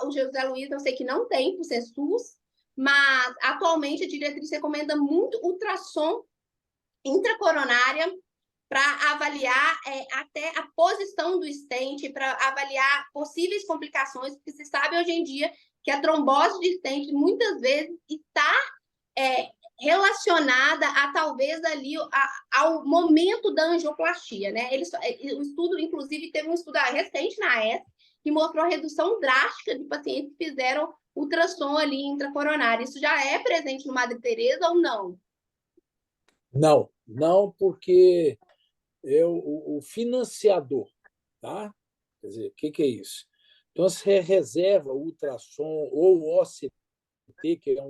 o José Luiz, eu sei que não tem por ser SUS, mas atualmente a diretriz recomenda muito ultrassom intracoronária para avaliar até a posição do stent, para avaliar possíveis complicações, porque se sabe hoje em dia que a trombose de stent muitas vezes está relacionada a talvez ali ao momento da angioplastia, né? O estudo, inclusive, teve um estudo recente na AES que mostrou a redução drástica de pacientes que fizeram ultrassom ali intracoronário. Isso já é presente no Madre Teresa ou não? Não, porque o financiador, tá? Quer dizer, o que é isso? Então, você reserva o ultrassom ou o OCT, que é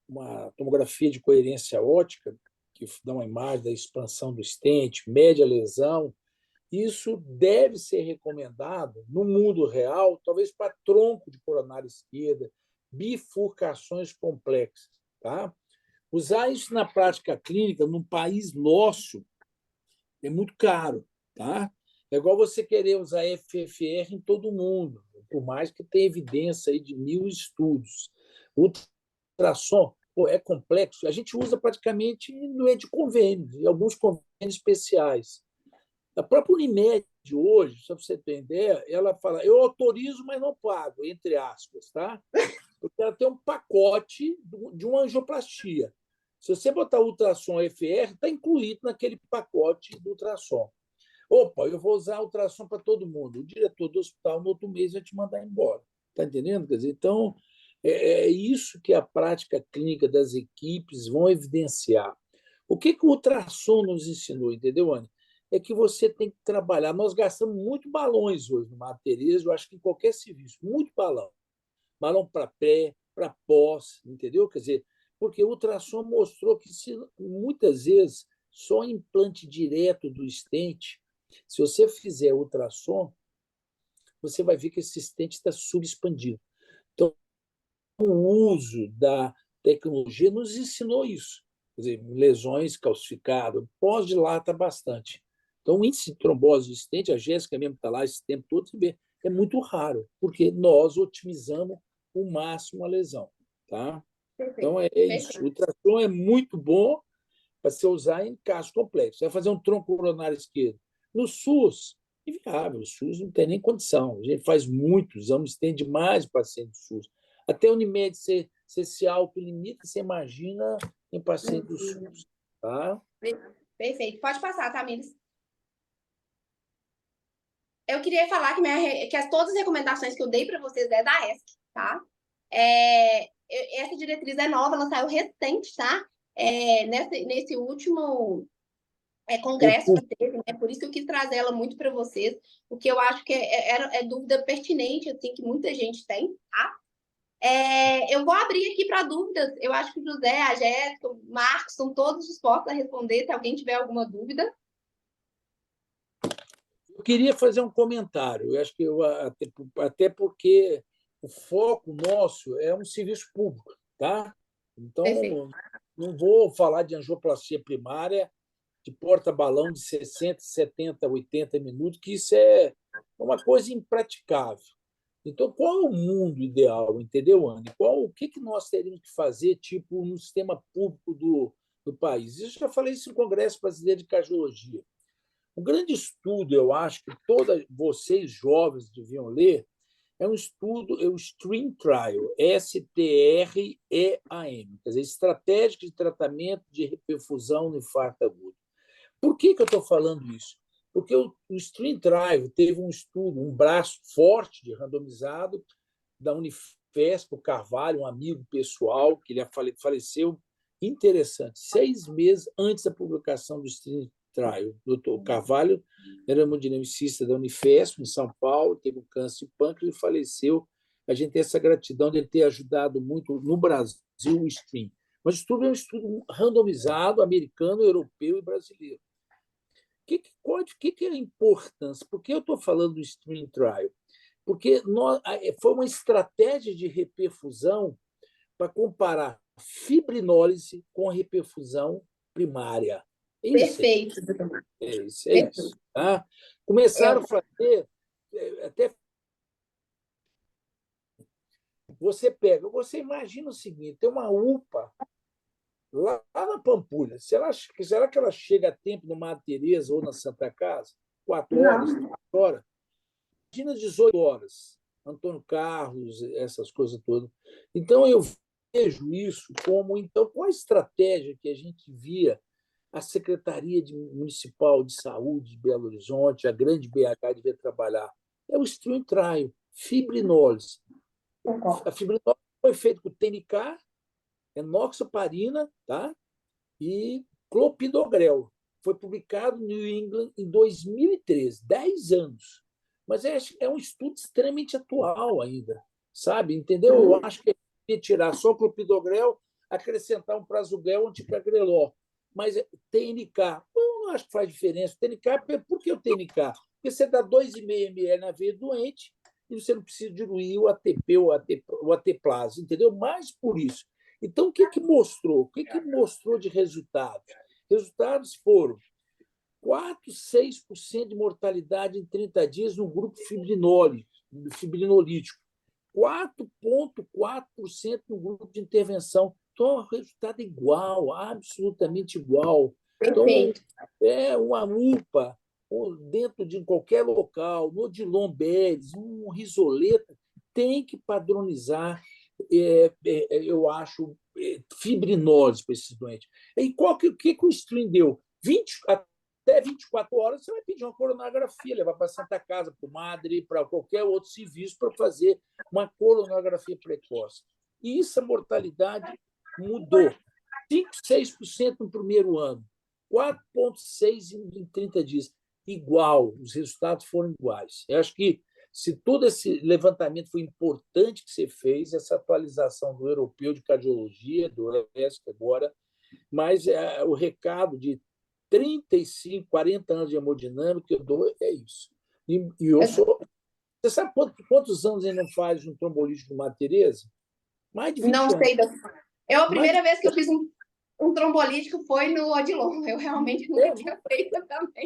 uma tomografia de coerência óptica, que dá uma imagem da expansão do stent, mede a lesão. Isso deve ser recomendado no mundo real, talvez para tronco de coronária esquerda, bifurcações complexas. Tá? Usar isso na prática clínica, num país nosso, é muito caro. Tá? É igual você querer usar FFR em todo mundo, por mais que tenha evidência aí de 1000 estudos. O ultrassom é complexo. A gente usa praticamente no de convênios, e alguns convênios especiais. A própria Unimed hoje, só para você ter ideia, ela fala: eu autorizo, mas não pago, entre aspas, tá? Porque ela tem um pacote de uma angioplastia. Se você botar ultrassom FR, está incluído naquele pacote do ultrassom. Opa, eu vou usar ultrassom para todo mundo. O diretor do hospital, no outro mês, vai te mandar embora. Está entendendo? Quer dizer, então, é isso que a prática clínica das equipes vão evidenciar. O que o ultrassom nos ensinou, entendeu, Ana? É que você tem que trabalhar. Nós gastamos muito balões hoje no Madre Teresa, eu acho que em qualquer serviço, muito balão. Balão para pré, para pós, entendeu? Quer dizer, porque o ultrassom mostrou que muitas vezes só implante direto do stent, se você fizer ultrassom, você vai ver que esse stent está subexpandido. Então, o uso da tecnologia nos ensinou isso. Quer dizer, lesões calcificadas, pós-dilata bastante. Então, o índice de trombose de stent, a Jéssica mesmo está lá esse tempo todo, é muito raro, porque nós otimizamos o máximo a lesão. Tá? Então, é isso. O ultrassom é muito bom para você usar em casos complexos. Você vai fazer um tronco coronário esquerdo. No SUS, inviável. O SUS não tem nem condição. A gente faz muitos anos, tem demais pacientes do SUS. Até a Unimed se autolimita, você imagina em paciente do SUS. Tá? Perfeito. Pode passar, tá, Miles? Eu queria falar que todas as recomendações que eu dei para vocês é da ESC, tá? essa diretriz é nova, ela saiu recente, tá? Nesse último congresso que teve, né? Por isso que eu quis trazer ela muito para vocês, porque eu acho que é dúvida pertinente, assim, que muita gente tem, tá? Eu vou abrir aqui para dúvidas. Eu acho que o José, a Jéssica, o Marcos estão todos dispostos a responder, se alguém tiver alguma dúvida. Eu queria fazer um comentário. Eu acho que até porque o foco nosso é um serviço público, tá? Então, Perfeito. não vou falar de angioplastia primária de porta-balão de 60, 70, 80 minutos, que isso é uma coisa impraticável. Então, qual é o mundo ideal, entendeu, Anne? O que nós teríamos que fazer, tipo, no sistema público do país? Eu já falei isso no Congresso Brasileiro de Cardiologia. Um grande estudo, eu acho que todos vocês jovens deviam ler, é um estudo, é o STREAM Trial, STREAM, quer dizer, Estratégia de Tratamento de Reperfusão no Infarto Agudo. Por que eu estou falando isso? Porque o STREAM Trial teve um estudo, um braço forte de randomizado da Unifesp, o Carvalho, um amigo pessoal, que ele faleceu, interessante, 6 meses antes da publicação do STREAM Trial. O doutor Carvalho era hemodinamicista da Unifesp, em São Paulo, teve um câncer de pâncreas e faleceu. A gente tem essa gratidão de ele ter ajudado muito no Brasil o STREAM. Mas o estudo é um estudo randomizado, americano, europeu e brasileiro. O que é a importância? Por que eu estou falando do STREAM Trial? Porque foi uma estratégia de reperfusão para comparar fibrinólise com reperfusão primária. Perfeito, doutor Marcos. Isso. Tá? Começaram a fazer, até você imagina o seguinte, tem uma UPA lá na Pampulha. Será que ela chega a tempo no Madre Teresa ou na Santa Casa? 4 horas, 3 horas? Imagina 18 horas. Antônio Carlos, essas coisas todas. Então, eu vejo isso como, então, com a estratégia que a gente via a Secretaria Municipal de Saúde de Belo Horizonte, a grande BH devia trabalhar, é o STREAM Trial, fibrinólise. A fibrinólise foi feita com TNK, enoxaparina, tá? E clopidogrel. Foi publicado no New England em 2013, 10 anos. Mas é um estudo extremamente atual ainda, sabe? Entendeu? Eu acho que é tirar só o clopidogrel, acrescentar um prasugrel, um anticagrelol. Mas TNK, eu não acho que faz diferença. TNK, por que o TNK? Porque você dá 2,5 ml na veia doente e você não precisa diluir o ATP ou o AT-plase, entendeu? Mais por isso. Então, o que mostrou? O que mostrou de resultados? Resultados foram 4, 6% de mortalidade em 30 dias no grupo fibrinolítico, 4,4% no grupo de intervenção. Então, o resultado é igual, absolutamente igual. Então, é uma UPA dentro de qualquer local, no Odilon Beres, um Risoleta, tem que padronizar, eu acho, fibrinose para esses doentes. E o que o STREAM deu? Até 24 horas, você vai pedir uma coronografia, levar para a Santa Casa, para o Madre, para qualquer outro serviço, para fazer uma coronografia precoce. E isso, a mortalidade mudou. 5, 6% no primeiro ano, 4,6% em 30 dias. Igual, os resultados foram iguais. Eu acho que, se todo esse levantamento foi importante que você fez, essa atualização do europeu de cardiologia, do ESC agora, mas o recado de 35, 40 anos de hemodinâmica que eu dou é isso. E eu sou. Você sabe quantos anos ele não faz um trombolítico Madre Teresa? Mais de 20 Não anos. sei. A primeira vez que eu fiz um trombolítico foi no Odilon. Eu realmente nunca tinha feito também.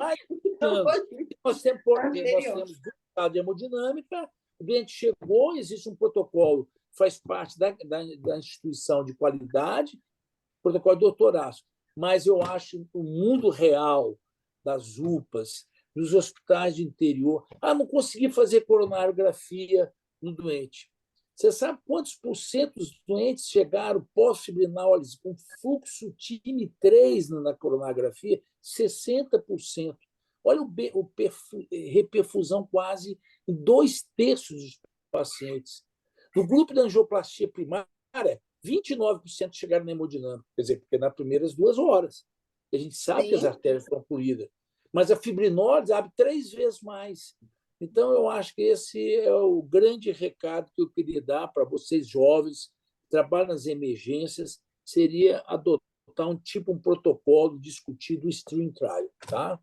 Nós temos do estado de hemodinâmica, o cliente chegou, existe um protocolo, faz parte da instituição de qualidade, protocolo de doutorado. Mas eu acho que o mundo real das UPAs, dos hospitais de interior, não consegui fazer coronariografia no doente. Você sabe quantos por cento dos doentes chegaram pós-fibrinólise com fluxo time 3 na coronariografia? 60%. Olha reperfusão quase em 2/3 dos pacientes. No grupo da angioplastia primária, 29% chegaram na hemodinâmica, quer dizer, porque nas primeiras 2 horas. A gente sabe que as Sim. artérias foram poluídas, mas a fibrinólise abre 3 vezes mais. Então, eu acho que esse é o grande recado que eu queria dar para vocês jovens que trabalham nas emergências, seria adotar um protocolo discutido, o stream trial, tá?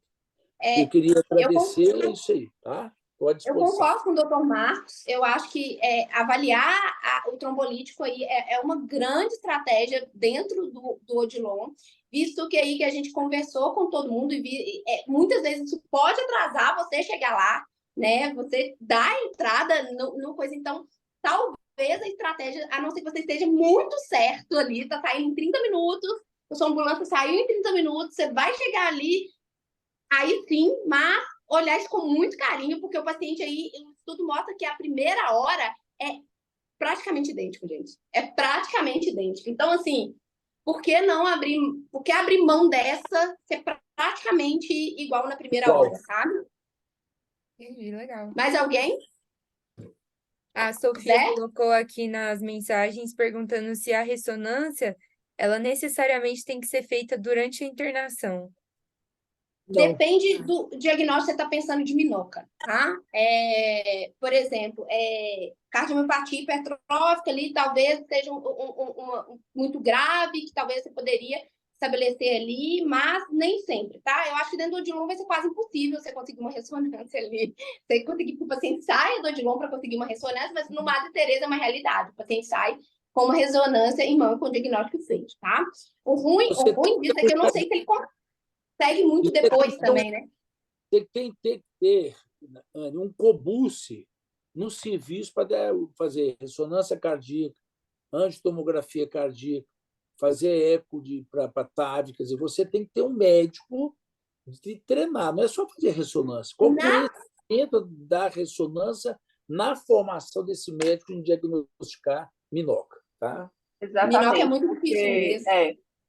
Eu queria Eu agradecer isso aí, tá? Estou à Eu disposição. concordo com o doutor Marcos. Eu acho que avaliar o trombolítico aí é uma grande estratégia dentro do Odilon, visto que aí que a gente conversou com todo mundo e muitas vezes isso pode atrasar você chegar lá, né? Você dá a entrada no coisa. Então, talvez a estratégia, a não ser que você esteja muito certo ali, tá saindo em 30 minutos, a sua ambulância saiu em 30 minutos, você vai chegar ali, aí sim, mas olhar isso com muito carinho, porque o paciente aí, o estudo mostra que a primeira hora é praticamente idêntico, gente. É praticamente idêntico. Então, assim, por que abrir mão dessa ser praticamente igual na primeira hora, sabe? Entendi, legal. Mais alguém? A Sofia Zé? colocou aqui nas mensagens perguntando se a ressonância, ela necessariamente tem que ser feita durante a internação. Não, Depende do diagnóstico que você está pensando de minoca, tá? Por exemplo, cardiomiopatia hipertrófica ali talvez seja muito grave, que talvez você poderia estabelecer ali, mas nem sempre, tá? Eu acho que dentro do Odilon vai ser quase impossível você conseguir uma ressonância ali. Você conseguir que o paciente saia do Odilon para conseguir uma ressonância, mas no Madre Teresa é uma realidade. O paciente sai com uma ressonância em mão com o diagnóstico feito, tá? O ruim disso é que eu não sei se ele segue muito depois também, né? Você tem que ter, Anne, um cobuce no serviço para fazer ressonância cardíaca, angiotomografia cardíaca, fazer eco para TAV, quer dizer, você tem que ter um médico de treinar, não é só fazer ressonância. Com o conhecimento da ressonância na formação desse médico em diagnosticar minoca, tá? Exatamente. Minoca é muito difícil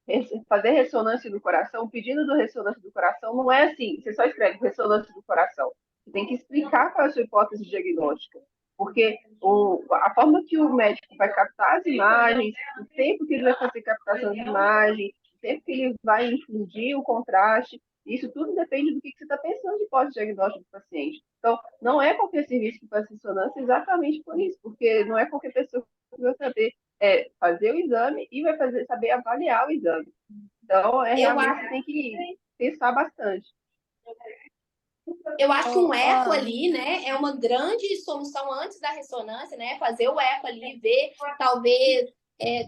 mesmo. Fazer ressonância do coração, o pedido do ressonância do coração não é assim, você só escreve ressonância do coração. Você tem que explicar qual é a sua hipótese diagnóstica. Porque a forma que o médico vai captar as imagens, o tempo que ele vai fazer captação de imagem, o tempo que ele vai infundir o contraste, isso tudo depende do que você está pensando de pós-diagnóstico do paciente. Então, não é qualquer serviço que faz ressonância exatamente por isso, porque não é qualquer pessoa que vai saber fazer o exame e vai saber avaliar o exame. Então, realmente você tem que testar bastante. Eu acho que um eco ali, né, é uma grande solução antes da ressonância, né? Fazer o eco ali, ver talvez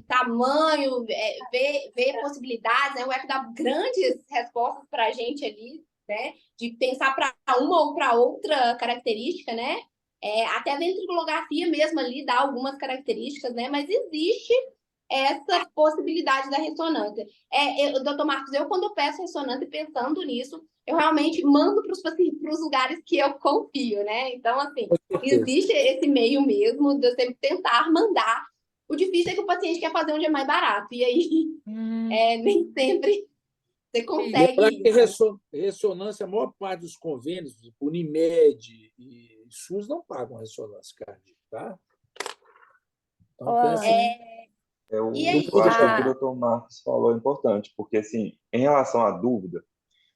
tamanho, ver possibilidades, né? O eco dá grandes respostas para a gente ali, né? De pensar para uma ou para outra característica, né? Até a ventriculografia mesmo ali dá algumas características, né? Mas existe essa possibilidade da ressonância. Doutor Marcos, quando eu peço ressonância pensando nisso, eu realmente mando para os lugares que eu confio, né? Então, assim, existe esse meio mesmo de eu sempre tentar mandar. O difícil é que o paciente quer fazer onde é mais barato, e aí nem sempre você consegue isso. Que ressonância, a maior parte dos convênios, tipo Unimed e SUS, não pagam ressonância cardíaca, tá? Então, Eu acho que o que o doutor Marcos falou é importante, porque, assim, em relação à dúvida,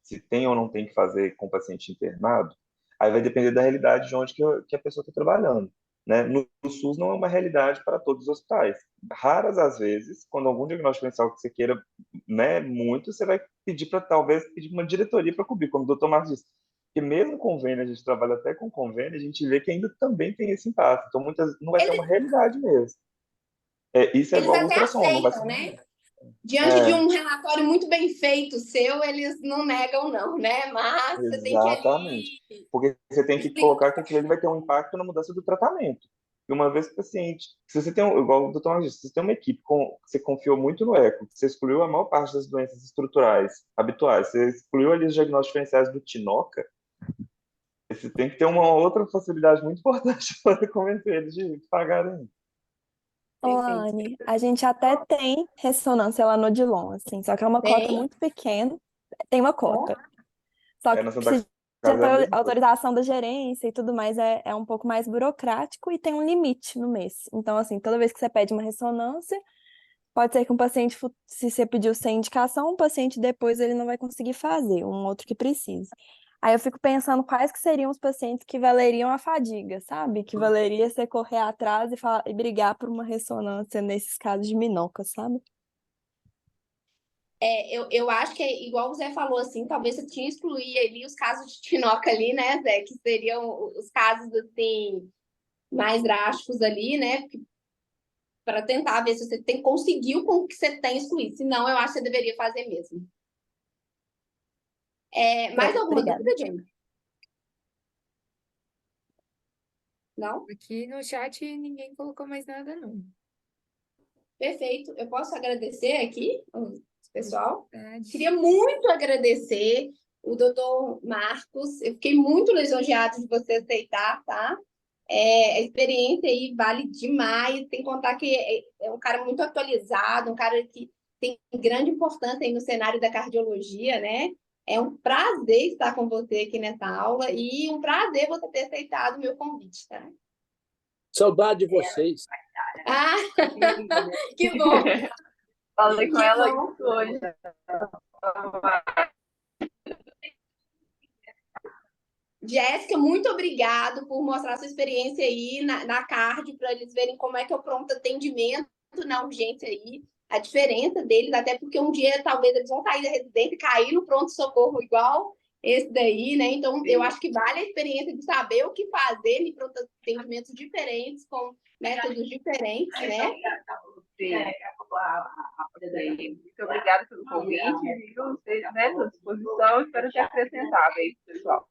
se tem ou não tem que fazer com o paciente internado, aí vai depender da realidade de onde que a pessoa está trabalhando, né? No SUS não é uma realidade para todos os hospitais. Raras as vezes, quando algum diagnóstico diferencial que você queira, né, muito, você vai talvez pedir uma diretoria para cobrir, como o doutor Marcos disse. Porque mesmo convênio, a gente trabalha até com convênio, a gente vê que ainda também tem esse impacto. Então, não vai ser uma realidade mesmo. Isso é Eles igual até ultrassom, não vai ser. aceitam, né? Diante de um relatório muito bem feito seu, eles não negam, não, né? Mas você tem que Exatamente. Porque você tem que colocar que aquilo ali vai ter um impacto na mudança do tratamento. E uma vez que o paciente, se você tem, igual o doutor disse, se você tem uma equipe que você confiou muito no eco, você excluiu a maior parte das doenças estruturais habituais, você excluiu ali os diagnósticos diferenciais do Tinoca, você tem que ter uma outra facilidade muito importante para convencer eles de pagarem. Anne, a gente até tem ressonância lá no Odilon, assim, só que é uma cota muito pequena. Tem uma cota. Só que Na Santa precisa Casa é a ter mesma coisa. autorização da gerência e tudo mais, é um pouco mais burocrático e tem um limite no mês. Então, assim, toda vez que você pede uma ressonância, Pode ser que um paciente, se você pediu sem indicação, um paciente depois ele não vai conseguir fazer, um outro que precise. Aí eu fico pensando quais que seriam os pacientes que valeriam a fadiga, sabe? Que valeria você correr atrás e brigar por uma ressonância nesses casos de minhoca, sabe? Eu acho que é igual o Zé falou, assim, talvez você tinha que excluir ali os casos de Tinoca ali, né, Zé? Que seriam os casos, assim, mais drásticos ali, né? Para tentar ver se você conseguiu com o que você tem excluído. Se não, eu acho que você deveria fazer mesmo. Mais Pronto, alguma obrigada. dúvida, Jamie? Não? Aqui no chat ninguém colocou mais nada, não. Perfeito. Eu posso agradecer aqui, pessoal? Verdade. Queria muito agradecer o doutor Marcos. Eu fiquei muito lisonjeada de você aceitar, tá? A experiência aí vale demais. Tem que contar que é um cara muito atualizado, um cara que tem grande importância aí no cenário da cardiologia, né? É um prazer estar com você aqui nessa aula e um prazer você ter aceitado o meu convite, tá? Saudade de vocês. Ah, que bom, Falei com que ela bom. isso hoje. Jéssica, muito obrigado por mostrar sua experiência aí na cardio, para eles verem como é que é o pronto atendimento na urgência aí, a diferença deles, até porque um dia talvez eles vão sair da residência e cair no pronto-socorro igual esse daí, né? Então, eu acho que vale a experiência de saber o que fazer em pronto atendimentos diferentes, com métodos diferentes, né? Sim. Muito obrigada pelo convite, viu? Vocês, né, à disposição, espero ter acrescentado aí, pessoal.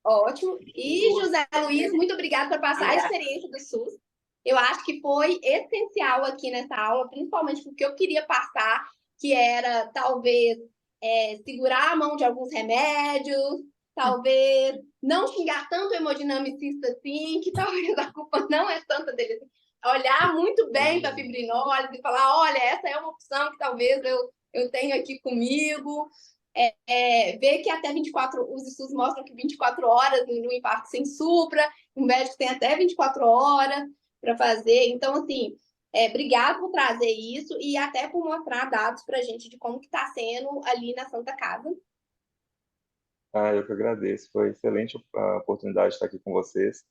Ótimo. E José Luiz, muito obrigada por passar a experiência do SUS. Eu acho que foi essencial aqui nessa aula, principalmente porque eu queria passar, que era talvez segurar a mão de alguns remédios, talvez não xingar tanto o hemodinamicista assim, que talvez a culpa não é tanta dele. Assim. Olhar muito bem para a fibrinólise e falar, olha, essa é uma opção que talvez eu tenha aqui comigo. Ver que até 24, os estudos mostram que 24 horas no infarto sem supra, o médico tem até 24 horas para fazer. Então, assim, obrigado por trazer isso e até por mostrar dados para a gente de como que está sendo ali na Santa Casa. Eu que agradeço. Foi excelente a oportunidade de estar aqui com vocês.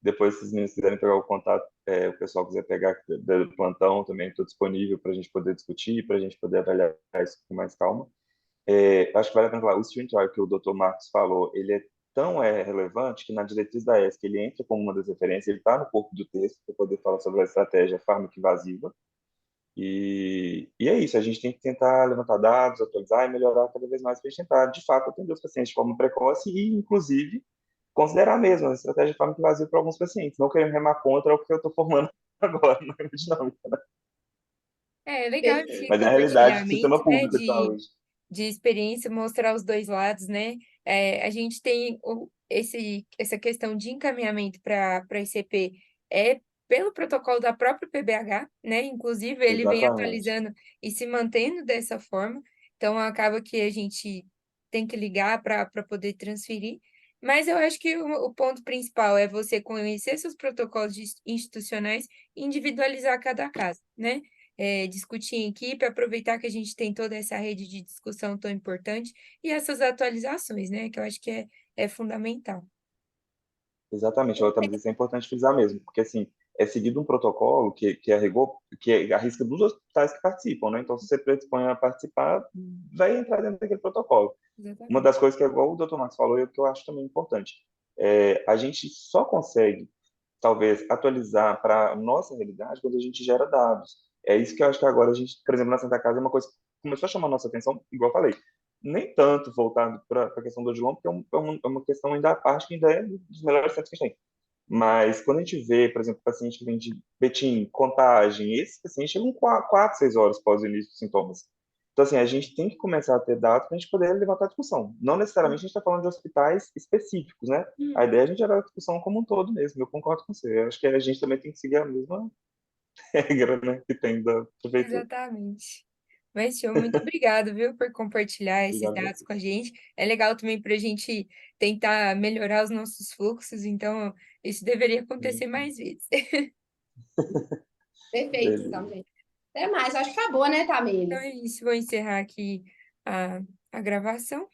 Depois, se vocês meninos quiserem pegar o contato, o pessoal quiser pegar do plantão, também estou disponível para a gente poder discutir, para a gente poder avaliar isso com mais calma. Acho que vale a pena falar, o Student Trial que o Dr. Marcos falou, ele é tão relevante que na diretriz da ESC ele entra como uma das referências, ele está no corpo do texto para poder falar sobre a estratégia farmacoinvasiva. E é isso, a gente tem que tentar levantar dados, atualizar e melhorar cada vez mais para a gente tentar, de fato, atender os pacientes de forma precoce e, inclusive, considerar mesmo a estratégia farmacoinvasiva para alguns pacientes, não querendo remar contra o que eu estou formando agora na hemodinâmica, né? É legal Perfeito. esse Mas é a realidade do sistema compartilhamento, né, público de saúde. de experiência, mostrar os dois lados, né? A gente tem essa questão de encaminhamento para ICP pelo protocolo da própria PBH, né? Inclusive, ele vem Exatamente. atualizando e se mantendo dessa forma. Então, acaba que a gente tem que ligar para poder transferir. Mas eu acho que o ponto principal é você conhecer seus protocolos institucionais e individualizar cada caso, né? Discutir em equipe, aproveitar que a gente tem toda essa rede de discussão tão importante e essas atualizações, né? Que eu acho que é fundamental. Exatamente, mas isso é importante frisar mesmo, porque assim, é seguido um protocolo que é rigor, que arrisca dos hospitais que participam, né? Então, se você predispõe a participar, vai entrar dentro daquele protocolo. Uma Exatamente. das coisas que é igual o Dr. Marcos falou e o que eu acho também importante, a gente só consegue, talvez, atualizar para a nossa realidade quando a gente gera dados. É isso que eu acho que agora a gente, por exemplo, na Santa Casa, é uma coisa que começou a chamar a nossa atenção, igual eu falei, nem tanto voltado para a questão do Odilon, porque é uma questão ainda à parte, que ainda é dos melhores centros que a gente tem. Mas quando a gente vê, por exemplo, paciente que vem de Betim, Contagem, esse paciente chega com 4, 6 horas após o início dos sintomas. Então, assim, a gente tem que começar a ter dados para a gente poder levantar a discussão. Não necessariamente a gente está falando de hospitais específicos, né? A ideia é a gente gerar a discussão como um todo mesmo. Eu concordo com você. Eu acho que a gente também tem que seguir a mesma regra, né, que tem da prefeitura. Exatamente. Mas, show, muito obrigado, viu, por compartilhar esses Obrigado a dados com a vocês. gente. É legal também para a gente tentar melhorar os nossos fluxos, então isso deveria Sim, acontecer sim. mais vezes. Perfeito, então, Beleza. gente. Até mais. Acho que acabou, né, Então Tamires? é isso, vou encerrar aqui a, a gravação.